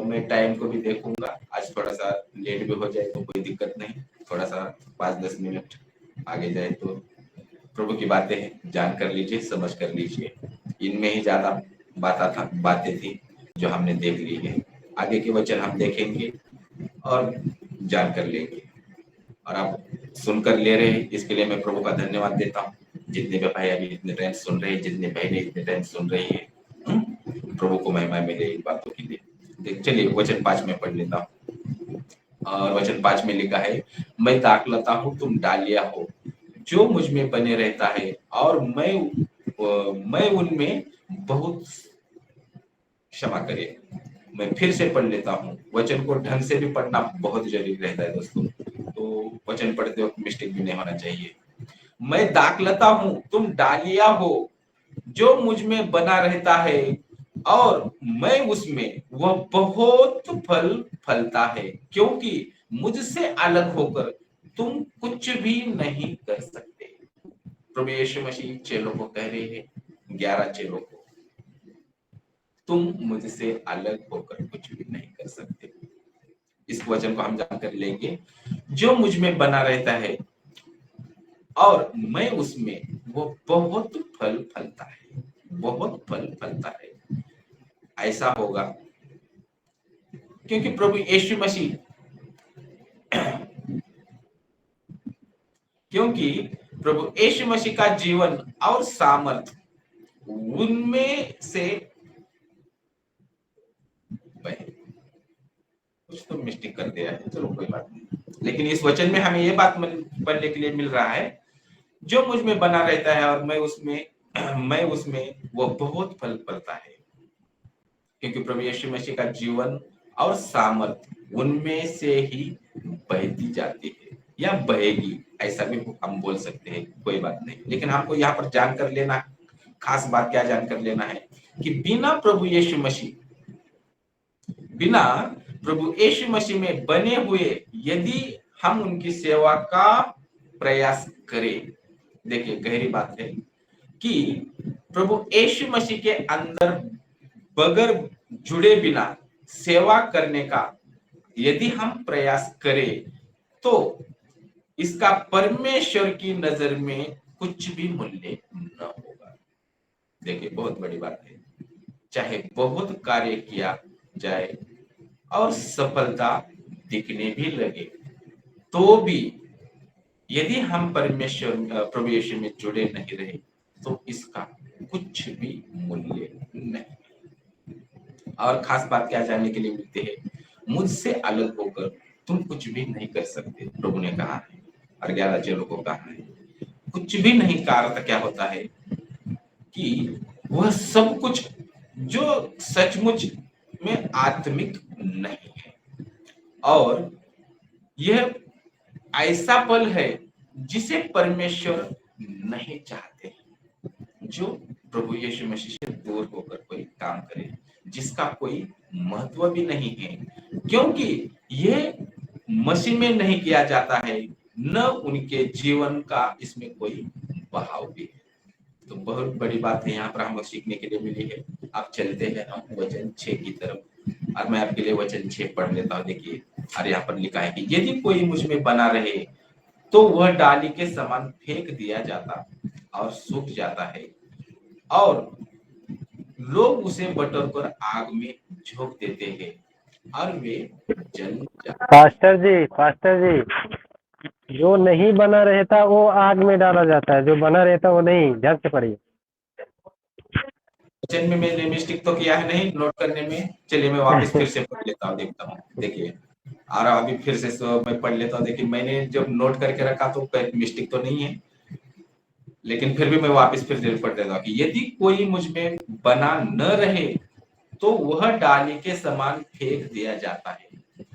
मैं टाइम को भी देखूंगा, आज थोड़ा सा लेट भी हो जाए तो कोई दिक्कत नहीं, थोड़ा सा 5-10 मिनट आगे जाए तो प्रभु की बातें हैं, जान कर लीजिए, समझ कर लीजिए। इनमें ही ज्यादा बातें थी जो हमने देख ली है। आगे के वचन हम देखेंगे और जान कर लेंगे। और आप सुनकर ले रहे हैं, इसके लिए मैं प्रभु का धन्यवाद देता हूँ। जितने भी भाई अभी इतने टाइम सुन रहे हैं, जितने बहनें इतने टाइम सुन रही है, प्रभु को महिमा मिले इन बातों के लिए। चलिए वचन 5 में पढ़ लेता हूँ। और वचन 5 में लिखा है, मैं दाखलता हूँ, तुम डालिया हो। जो मुझ में बने रहता है और मैं उनमें बहुत, क्षमा करिए, मैं फिर से पढ़ लेता हूँ। वचन को ढंग से भी पढ़ना बहुत जरूरी रहता है दोस्तों, तो वचन पढ़ते वक्त मिस्टेक भी नहीं होना चाहिए। मैं दाखलता हूँ, तुम डालिया हो। जो मुझ में बना रहता है और मैं उसमें, वह बहुत फल फलता है, क्योंकि मुझसे अलग होकर तुम कुछ भी नहीं कर सकते। प्रभु यीशु मसीह चेलों को कह रहे हैं, 11 चेलों को, तुम मुझसे अलग होकर कुछ भी नहीं कर सकते। इस वचन को हम जानकर लेंगे। जो मुझ में बना रहता है और मैं उसमें, वो बहुत फल फलता है, बहुत फल फलता है। ऐसा होगा क्योंकि प्रभु यीशु मसीह, क्योंकि प्रभु यीशु मसीह का जीवन और सामर्थ उनमें से कुछ तो मिस्टेक कर दिया है, चलो कोई बात नहीं। लेकिन इस वचन में हमें ये बात पढ़ने के लिए मिल रहा है, जो मुझ में बना रहता है और मैं उसमें वो बहुत फल फलता है, क्योंकि प्रभु यीशु मसीह का जीवन और सामर्थ उनमें से ही बहती जाती है या बहेगी, ऐसा भी हम बोल सकते हैं, कोई बात नहीं। लेकिन हमको यहाँ पर जानकर लेना, खास बात क्या जानकर लेना है कि बिना प्रभु यीशु मसीह में बने हुए यदि हम उनकी सेवा का प्रयास करें, देखिए गहरी बात है कि प्रभु यीशु मसीह के अंदर बगैर जुड़े बिना सेवा करने का यदि हम प्रयास करें तो इसका परमेश्वर की नजर में कुछ भी मूल्य न होगा। देखिए बहुत बड़ी बात है, चाहे बहुत कार्य किया जाए और सफलता दिखने भी लगे, तो भी यदि हम परमेश्वर प्रभु यीशु में जुड़े नहीं रहे तो इसका कुछ भी मूल्य नहीं। और खास बात क्या जानने के लिए मिलते हैं, मुझसे अलग होकर तुम कुछ भी नहीं कर सकते, प्रभु ने कहा है। और 11 चेलों को कहा है कुछ भी नहीं का अर्थ क्या होता है कि वह सब कुछ जो सचमुच में आत्मिक नहीं है, और यह ऐसा पल है जिसे परमेश्वर नहीं चाहते, जो प्रभु यीशु मसीह से दूर होकर कोई काम करे, जिसका कोई महत्व भी नहीं है, क्योंकि यह मसीह में नहीं किया जाता है, न उनके जीवन का इसमें कोई बहाव भी है। तो बहुत बड़ी बात है यहाँ पर हम सीखने के लिए मिली है। आप चलते हैं हम वचन 6 की तरफ, और मैं आपके लिए वचन 6 पढ़ लेता हूँ। देखिए, और यहाँ पर लिखा है कि यदि कोई मुझ में बना रहे तो वह डाली के समान फेंक दिया जाता और सूख जाता है, और लोग उसे बटोर कर आग में झोंक देते हैं और वे जल जाते। पास्टर जी, जो नहीं बना रहता वो आग में डाला जाता है, जो बना रहता वो नहीं। ध्यान से पढ़िए। वचन में मैंने मिस्टेक तो किया है नहीं नोट करने में। चलिए मैं वापस फिर से पढ़ लेता हूँ, देखता हूँ। देखिए, और अभी फिर से मैं पढ़ लेता हूँ। देखिए, मैंने जब नोट करके रखा तो मिस्टेक तो नहीं है, लेकिन फिर भी मैं वापस फिर से पढ़ देता हूँ कि यदि कोई मुझ में बना न रहे तो वह डाली के समान फेंक दिया जाता है,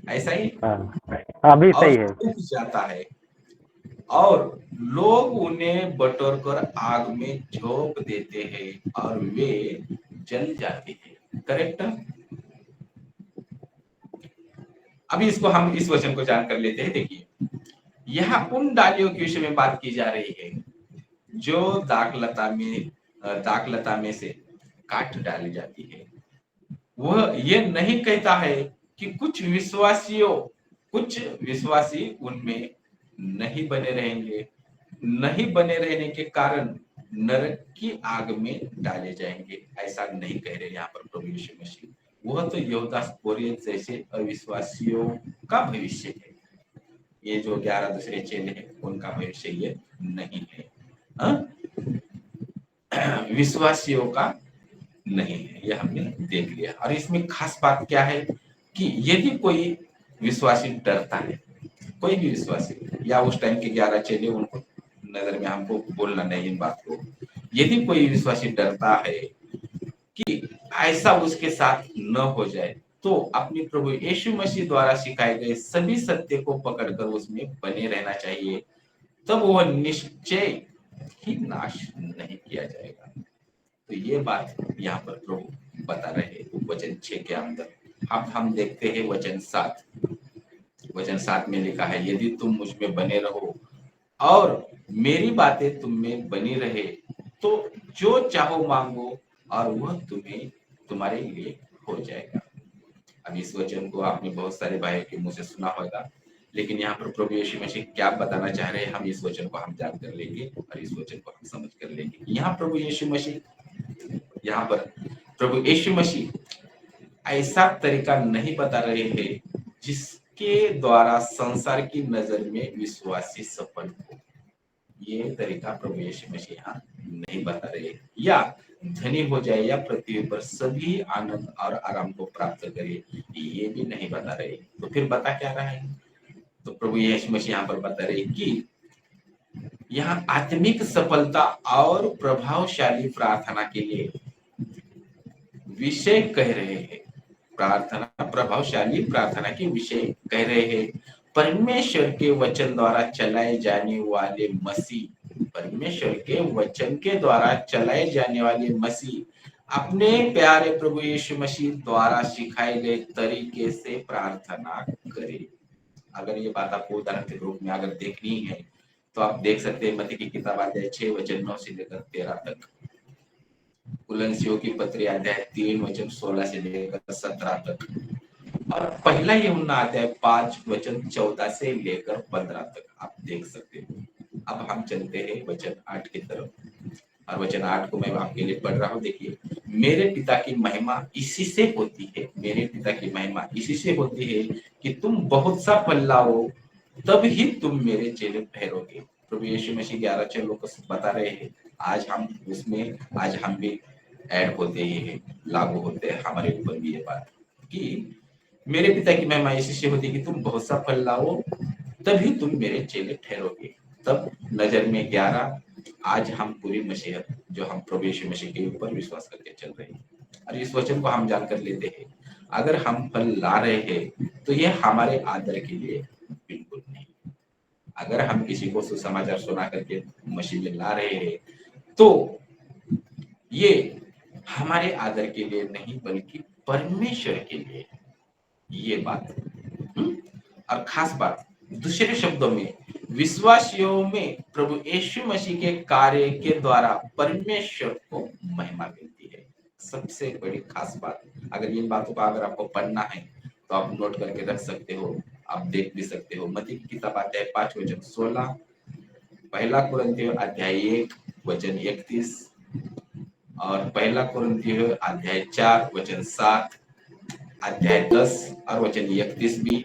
ऐसा ही अभी और सही है। सूख जाता है, और लोग उन्हें बटोर कर आग में झोंक देते हैं और वे जल जाते हैं। करेक्ट। अभी इसको हम इस वचन को जान कर लेते हैं। देखिए, यहाँ उन डालियों के विषय में बात की जा रही है जो दाखलता में से काट डाली जाती है। वह ये नहीं कहता है कि कुछ विश्वासी उनमें नहीं बने रहेंगे, नहीं बने रहने के कारण नरक की आग में डाले जाएंगे, ऐसा नहीं कह रहे यहाँ पर प्रभु यीशु मसीह। वह तो यहूदा इस्करियोत जैसे अविश्वासियों का भविष्य है। ये जो 11 दूसरे चेले हैं उनका भविष्य ये नहीं है, विश्वासियों का नहीं है, यह हमने देख लिया। और इसमें खास बात क्या है कि यदि कोई विश्वासी डरता है, कोई भी विश्वासी, या उस टाइम के 11 चेले, उनको नजर में हमको बोलना नहीं इन बात को, यदि कोई विश्वासी डरता है कि ऐसा उसके साथ न हो जाए, तो अपने प्रभु यीशु मसीह द्वारा सिखाए गए सभी सत्य को पकड़कर उसमें बने रहना चाहिए, तब वह निश्चय ही नाश नहीं किया जाएगा। तो ये बात यहाँ पर प्रभु बता रहे हैं वचन 6 के अंदर। अब हम देखते हैं वचन 7। वचन 7 में लिखा है, यदि तुम मुझ में बने रहो और मेरी बातें तुम में बनी रहे तो जो चाहो मांगो और वह तुम्हारे लिए हो जाएगा। अब इस वचन को आपने बहुत सारे भाइयों के मुंह से सुना होगा लेकिन यहाँ पर प्रभु यीशु मसीह क्या बताना चाह रहे हैं, हम इस वचन को हम जान कर लेंगे और इस वचन को हम समझ कर लेंगे। यहाँ प्रभु यीशु मसीह ऐसा तरीका नहीं बता रहे हैं जिसके द्वारा संसार की नजर में विश्वासी सफल हो। ये तरीका प्रभु यीशु मसीह यहाँ नहीं बता रहे, या धनी हो जाए या पृथ्वी पर सभी आनंद और आराम को प्राप्त करे, ये भी नहीं बता रहे। तो फिर बता क्या रहा है? तो प्रभु यीशु मसीह यहाँ पर बता रहे कि यहाँ आत्मिक सफलता और प्रभावशाली प्रार्थना के लिए विषय कह रहे हैं। प्रभावशाली प्रार्थना के विषय कह रहे हैं। परमेश्वर के वचन द्वारा चलाए जाने वाले मसीह, परमेश्वर के वचन के द्वारा चलाए जाने वाले मसीह अपने प्यारे प्रभु यीशु मसीह द्वारा सिखाए गए तरीके से प्रार्थना करे। अगर ये बात आपको उदाहरण के रूप में अगर देखनी है तो आप देख सकते हैं मत्ती की किताब अध्याय 6 वचन 9 से लेकर 13 तक, कुलंसियों की पत्री अध्याय 3 वचन 16 से लेकर 17 तक, और पहला यूहन्ना अध्याय 5 वचन 14 से लेकर 15 तक आप देख सकते हैं। अब हम चलते हैं वचन 8 की तरफ, और वचन 8 को मैं आपके लिए पढ़ रहा हूँ। देखिए, मेरे पिता की महिमा इसी से होती है, मेरे पिता की महिमा इसी से होती है कि तुम बहुत सा फल लाओ, तब ही तुम मेरे चेले ठहरोगे। प्रभु यीशु मसीह 11 चेलों को बता रहे हैं, आज हम उसमें, आज हम भी ऐड होते ही लागू होते हैं हमारे ऊपर भी ये बात कि मेरे पिता की महिमा इसी से होती है कि तुम बहुत सा फल लाओ, तभी तुम मेरे चेले ठहरोगे। तब नजर में 11, आज हम पूरी मसीहत जो हम प्रभु यीशु मसीह के ऊपर विश्वास करके चल रहे हैं, और इस वचन को हम जानकर लेते हैं। अगर हम फल ला रहे हैं तो ये हमारे आदर के लिए बिल्कुल नहीं। अगर हम किसी को सुसमाचार सुना करके मसीह में ला रहे हैं तो ये हमारे आदर के लिए नहीं बल्कि परमेश्वर के लिए ये बात। और खास बात, दूसरे शब्दों में विश्वासियों में प्रभु यीशु मसीह के कार्य के द्वारा परमेश्वर को महिमा मिलती है। सबसे बड़ी खास बात, अगर इन बातों का अगर आपको पढ़ना है तो आप नोट करके रख सकते हो, आप देख भी सकते हो। मत्ती की किताब अध्याय 5 वचन 16, पहला कुरिन्थियों अध्याय 1 वचन 31, और पहला कुरिन्थियों अध्याय 4 वचन 7, अध्याय 10 और वचन 31 भी,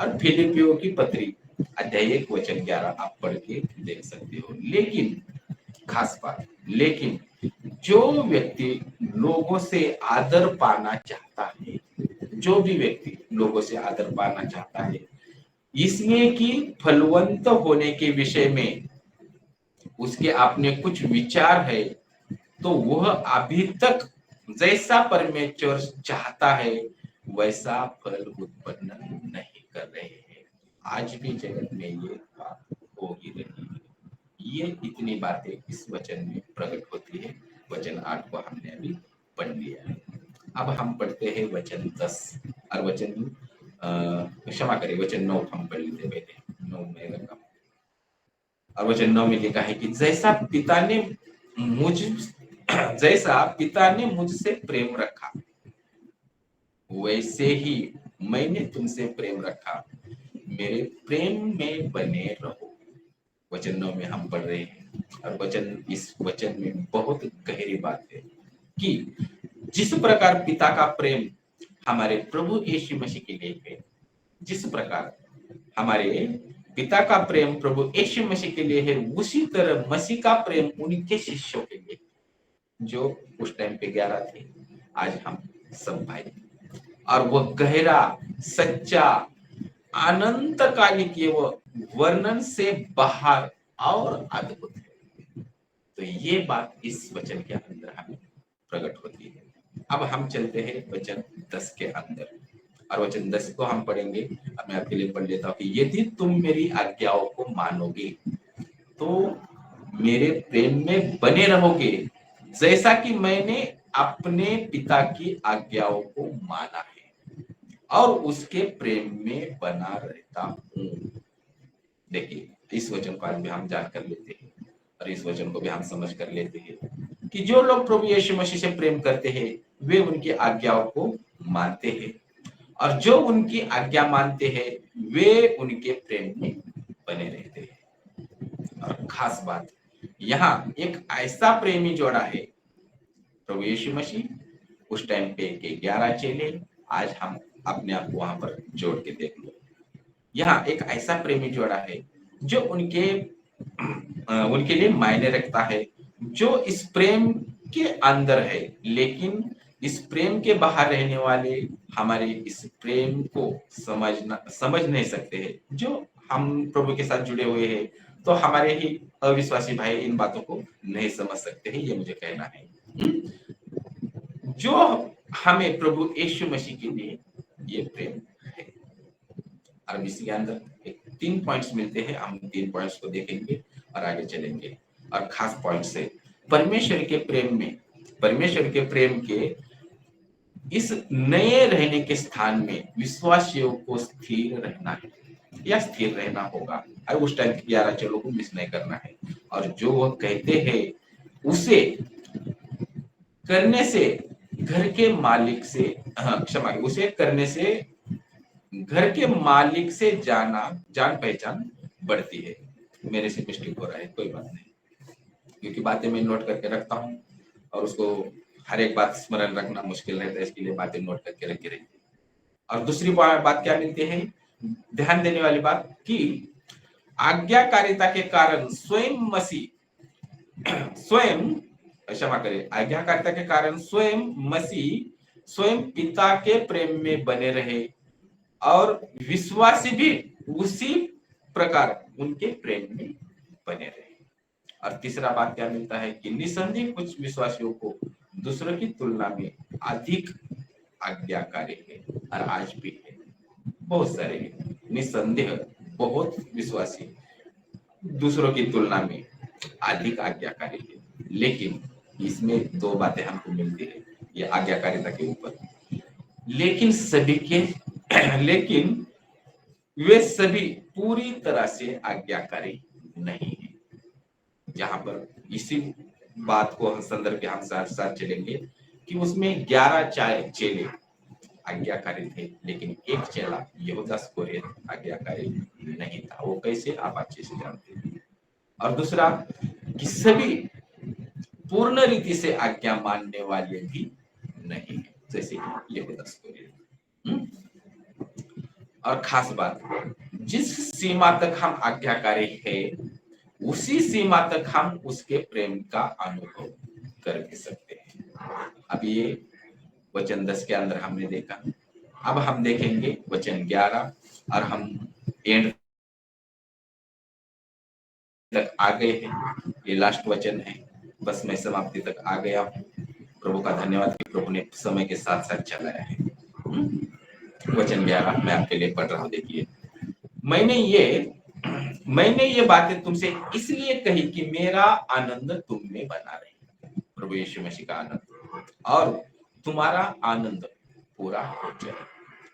और फिलिपियों की पत्री अध्याय 1 वचन 11 आप पढ़ के देख सकते हो। लेकिन खास बात, लेकिन जो व्यक्ति लोगों से आदर पाना चाहता है, जो भी व्यक्ति लोगों से आदर पाना चाहता है, इसमें कि फलवंत होने के विषय में उसके अपने कुछ विचार है, तो वह अभी तक जैसा परमेश्वर चाहता है वैसा फल उत्पन्न नहीं कर रहे हैं। आज भी जगत में ये बात हो ही रही है। ये इतनी बातें इस वचन में प्रकट होती है। वचन 8 को हमने अभी पढ़ लिया है। अब हम पढ़ते हैं वचन 10 और वचन क्षमा करें वचन 9 हम पढ़ लेते पहले 9 में रखा। और वचन 9 में लिखा है कि जैसा पिता ने मुझसे प्रेम रखा वैसे ही मैंने तुमसे प्रेम रखा, मेरे प्रेम में बने रहो। वचन 9 में हम पढ़ रहे हैं, और इस वचन में बहुत गहरी बात है कि जिस प्रकार पिता का प्रेम हमारे प्रभु यीशु मसीह के लिए है, जिस प्रकार हमारे पिता का प्रेम प्रभु यीशु मसीह के लिए है, उसी तरह मसीह का प्रेम उनके शिष्यों के लिए, जो उस टाइम पे 11 थे, आज हम सब भाई। और वह गहरा, सच्चा, अनंत कालिक, वो वर्णन से बाहर और अद्भुत है। तो ये बात इस वचन के अंदर हमें प्रकट होती है। अब हम चलते हैं वचन 10 के अंदर, और वचन 10 को हम पढ़ेंगे। अब मैं आपके लिए पढ़ लेता हूँ कि यदि तुम मेरी आज्ञाओं को मानोगे तो मेरे प्रेम में बने रहोगे, जैसा कि मैंने अपने पिता की आज्ञाओं को माना है और उसके प्रेम में बना रहता हूँ। देखिए, इस वचन को आज भी हम जान कर लेते हैं और इस वचन को भी हम समझ कर लेते हैं कि जो लोग प्रभु यीशु मसीह से प्रेम करते हैं वे उनकी आज्ञाओं को मानते हैं और जो उनकी आज्ञा मानते हैं वे उनके प्रेम में बने रहते हैं। और खास बात, यहाँ एक ऐसा प्रेमी जोड़ा है, प्रभु यीशु मसीह, उस टाइम पे के 11 चेले, आज हम अपने आप को वहां पर जोड़ के देख लो। यहाँ एक ऐसा प्रेमी जोड़ा है जो उनके लिए मायने रखता है, जो इस प्रेम के अंदर है, लेकिन इस प्रेम के बाहर रहने वाले हमारे इस प्रेम को समझ नहीं सकते हैं। जो हम प्रभु के साथ जुड़े हुए हैं, तो हमारे ही अविश्वासी भाई इन बातों को नहीं समझ सकते हैं, ये मुझे कहना है। जो हमें प्रभु यीशु मसीह के लिए ये प्रेम है। और इसी के अंदर 3 पॉइंट्स मिलते हैं, हम 3 पॉइंट्स को देखेंगे और आगे चलेंगे। और खास पॉइंट से परमेश्वर के प्रेम के इस नए रहने के स्थान में विश्वासियों को स्थिर रहना है, या स्थिर रहना होगा। और उस टाइम 11 चेलों को मिस नहीं करना है। और जो वह कहते हैं उसे करने से घर के मालिक से उसे करने से घर के मालिक से जान पहचान बढ़ती है। मेरे से मिस्टेक हो रहा है, कोई बात नहीं, क्योंकि बातें मैं नोट करके रखता हूँ और उसको हर एक बात स्मरण रखना मुश्किल रहता है, इसके लिए बातें नोट करके रखी रही। और दूसरी बात क्या मिलती है, ध्यान देने वाली बात, कि आज्ञाकारिता के कारण आज्ञाकारिता के कारण स्वयं पिता के प्रेम में बने रहे, और विश्वासी भी उसी प्रकार उनके प्रेम में बने रहे। और तीसरा बात क्या मिलता है, कि निसंदेह कुछ विश्वासियों को दूसरों की तुलना में अधिक आज्ञाकारी है, और आज भी है, बहुत सारे हैं। निसंदेह बहुत विश्वासी दूसरों की तुलना में अधिक आज्ञाकारी है, लेकिन इसमें 2 बातें हमको मिलती है, ये आज्ञाकारिता के ऊपर। लेकिन वे सभी पूरी तरह से आज्ञाकारी नहीं है। जहां पर इसी बात को संदर्भ के हम साथ चलेंगे, कि उसमें 11 चेले आज्ञाकारी थे, लेकिन एक चेला यहूदा इस्करियोती आज्ञाकारी नहीं था। वो कैसे, आप अच्छे से जानते हैं। और दूसरा, कि सभी पूर्ण रीति से आज्ञा मानने वाले भी नहीं है, जैसे यहूदा इस्करियोती। और खास बात, जिस सीमा तक हम आज्ञाकारी है, उसी सीमा तक हम उसके प्रेम का अनुभव कर भी सकते हैं। अब ये वचन 10 के अंदर हमने देखा, अब हम देखेंगे वचन 11, और हम एंड तक आ गए हैं। ये लास्ट वचन है, बस मैं समाप्ति तक आ गया हूँ। प्रभु का धन्यवाद कि प्रभु ने समय के साथ साथ चलाया है। वचन 11 मैं आपके लिए पढ़ रहा हूँ। देखिए, मैंने ये बातें तुमसे इसलिए कही कि मेरा आनंद तुम में बना रहे, प्रभु यीशु मसीह का आनंद, और तुम्हारा आनंद पूरा हो जाए।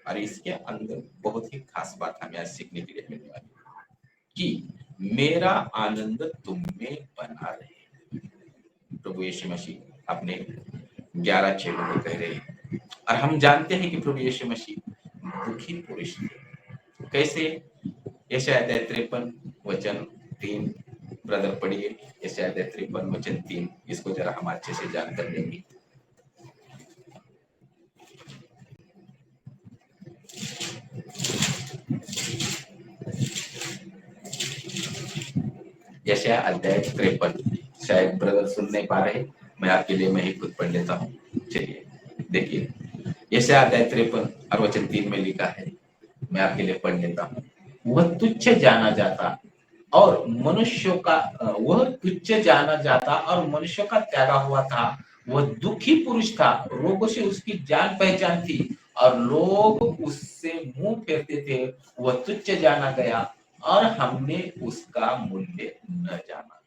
और इसके अंदर बहुत ही खास बात हमें आज सीखने के लिए मिलने वाली, कि मेरा आनंद तुम में बना रहे। प्रभु यीशु मसीह अपने 11 चेलों को कह रहे हैं। और हम जानते हैं कि प्रभु यीशु मसीह दुखी पुरुष थे। कैसे? यशायाह 53 वचन 3, ब्रदर पढ़िए, यशायाह 53 वचन 3, इसको जरा हम अच्छे से जान कर लेंगे। यशायाह अध्याय 53, शायद ब्रदर सुन नहीं पा रहे, मैं आपके लिए मैं ही खुद पढ़ लेता हूँ। चलिए देखिए, यशायाह अध्याय 53 और वचन 3 में लिखा है, मैं आपके लिए पढ़ लेता हूँ। वह तुच्छ जाना जाता और मनुष्यों का त्यागा हुआ था। वह दुखी पुरुष था, रोगों से उसकी जान पहचान थी, और लोग उससे मुंह फेरते थे। वह तुच्छ जाना गया और हमने उसका मूल्य न जाना।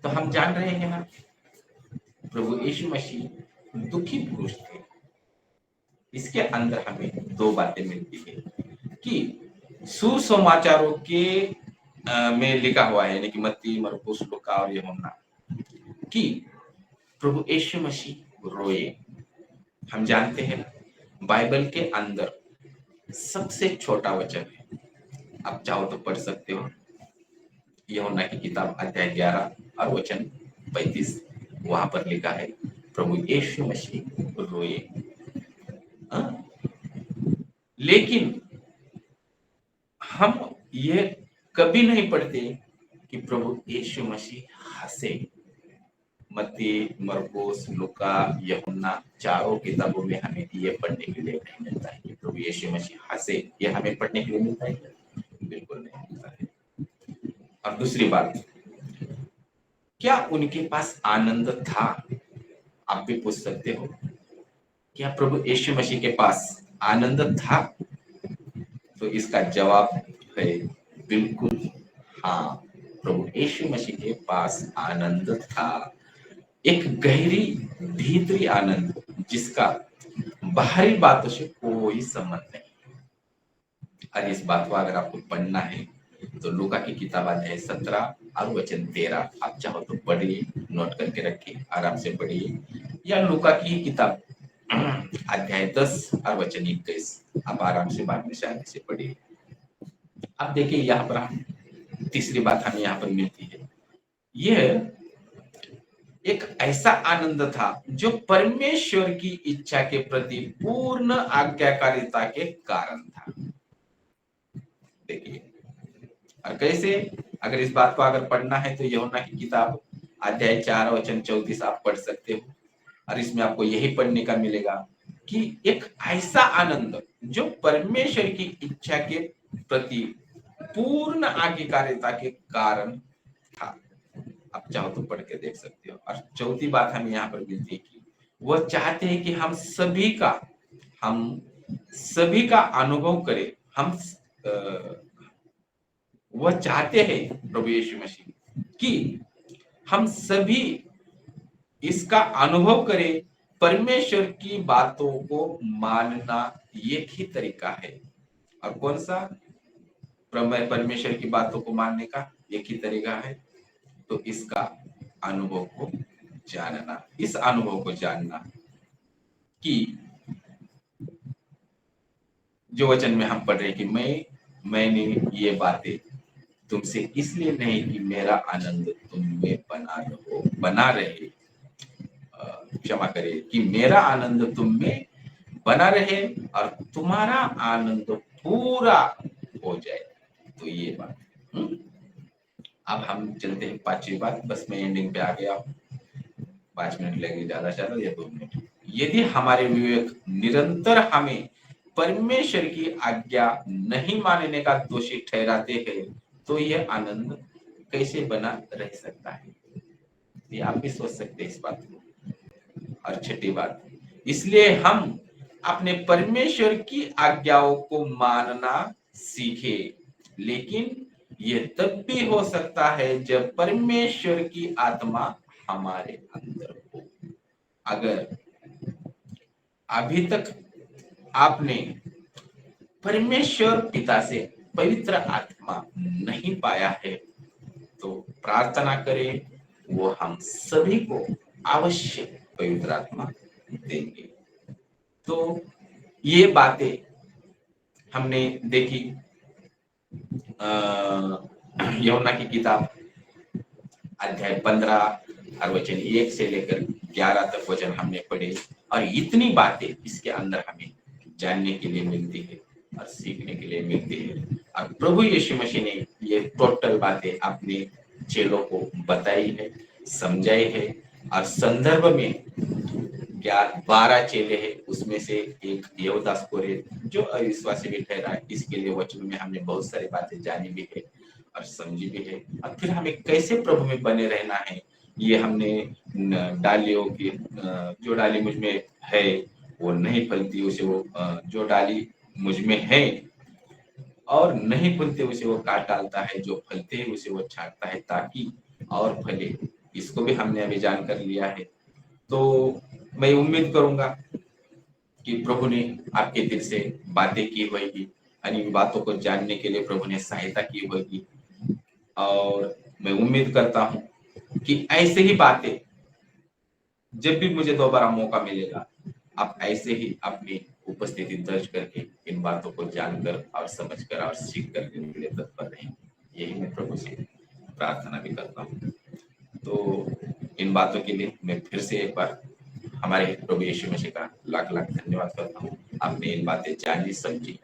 तो हम जान रहे हैं ना, प्रभु यीशु मसीह दुखी पुरुष थे। इसके अंदर हमें 2 बातें मिलती है, कि सुसमाचारों के में लिखा हुआ है, यानी कि मत्ती, मरकुस, लूका और यूहन्ना, कि प्रभु यीशु मसीह रोए। हम जानते हैं बाइबल के अंदर सबसे छोटा वचन है। आप चाहो तो पढ़ सकते हो। यूहन्ना की किताब अध्याय 11 और वचन 35, वहां पर लिखा है प्रभु यीशु मसीह रोए। हाँ? लेकिन हम ये कभी नहीं पढ़ते कि प्रभु यीशु मसीह हंसे। मत्ती, मरकुस, लूका, यूहन्ना चारों किताबों में हमें ये पढ़ने के लिए नहीं मिलता है कि प्रभु यीशु मसीह हंसे। ये हमें पढ़ने के लिए मिलता है? बिल्कुल नहीं मिलता है। और दूसरी बात, क्या उनके पास आनंद था? आप भी पूछ सकते हो, क्या प्रभु यीशु मसीह के पास आनंद था? तो इसका जवाब है बिल्कुल हाँ, प्रभु यीशु मसीह के पास आनंद था। एक गहरी भीतरी आनंद जिसका बाहरी बातों से कोई संबंध नहीं। और इस बात को अगर आपको पढ़ना है तो लूका की किताब अध्याय 17 और वचन 13, आप चाहो तो पढ़िए, नोट करके रखिए, आराम से पढ़िए। या लूका की किताब अध्याय 10 और वचन 21, आप आराम से बाद में शायद से पढ़िए। अब देखिए यहाँ पर हम तीसरी बात हमें यहाँ पर मिलती है, यह एक ऐसा आनंद था जो परमेश्वर की इच्छा के प्रति पूर्ण आज्ञाकारिता के कारण था। देखिए, और कैसे, अगर इस बात को अगर पढ़ना है तो यूहन्ना की किताब अध्याय 4 वचन 34 आप पढ़ सकते हो। और इसमें आपको यही पढ़ने का मिलेगा कि एक ऐसा आनंद जो परमेश्वर की इच्छा के प्रति पूर्ण आज्ञाकारिता के कारण था। आप चाहो तो पढ़ के देख सकते हो। और चौथी बात हमें यहाँ पर मिलती है कि वह चाहते हैं कि हम सभी का अनुभव करें। वह चाहते हैं प्रभु यीशु मसीह कि हम सभी इसका अनुभव करें। परमेश्वर की बातों को मानना एक ही तरीका है। और कौन सा? परमेश्वर की बातों को मानने का एक ही तरीका है, तो इसका अनुभव को जानना, इस अनुभव को जानना कि जो वचन में हम पढ़ रहे कि मैंने ये बातें तुमसे इसलिए नहीं कि मेरा आनंद तुम में बना रहे, क्षमा करे, कि मेरा आनंद तुम में बना रहे और तुम्हारा आनंद पूरा हो जाए। तो ये बात। अब हम चलते हैं पांचवी बात। बस मैं एंडिंग पे आ गया हूँ, 5 मिनट लगेंगे ज्यादा से ज्यादा या 2 मिनट। यदि हमारे विवेक निरंतर हमें परमेश्वर की आज्ञा नहीं मानने का दोषी ठहराते हैं तो यह आनंद कैसे बना रह सकता है? ये आप भी सोच सकते हैं इस बात को। और छठी बात, इसलिए हम अपने परमेश्वर की आज्ञाओं को मानना सीखे। लेकिन यह तब भी हो सकता है जब परमेश्वर की आत्मा हमारे अंदर हो। अगर अभी तक आपने परमेश्वर पिता से पवित्र आत्मा नहीं पाया है तो प्रार्थना करें, वो हम सभी को अवश्य पवित्र आत्मा देंगे। तो ये बातें हमने देखी यूहन्ना की किताब अध्याय 15 और वचन 1 से लेकर 11 तक वचन हमने पढ़े। और इतनी बातें इसके अंदर हमें जानने के लिए मिलती है और सीखने के लिए मिलती है। और प्रभु यीशु मसीह ने ये टोटल बातें अपने चेलों को बताई है, समझाई है। और संदर्भ में 12 चेले हैं, उसमें से एक यहूदा इस्करियोती जो अविश्वासी भी ठहरा। इसके लिए वचन में हमने बहुत सारी बातें जानी भी है और समझी भी है। और फिर हमें कैसे प्रभु में बने रहना है, ये हमने डालियों की, जो डाली मुझ में है वो नहीं फलती उसे वो, जो डाली मुझ में है और नहीं फलते उसे वो काट डालता है, जो फलते हैं उसे वो छांटता है ताकि और फले। इसको भी हमने अभी जान कर लिया है। तो मैं उम्मीद करूंगा कि प्रभु ने आपके दिल से बातें की होगी और इन बातों को जानने के लिए प्रभु ने सहायता की होगी। और मैं उम्मीद करता हूं कि ऐसे ही बातें जब भी मुझे दोबारा मौका मिलेगा, आप ऐसे ही अपने उपस्थिति दर्ज करके इन बातों को जानकर और समझकर और सीख कर के लिए तत्पर रहें। यही मैं प्रभु से प्रार्थना भी करता हूँ। तो इन बातों के लिए मैं फिर से एक बार हमारे प्रभु यीशु मसीह का लाख लाख धन्यवाद करता हूँ। आपने इन बातें जानी समझी।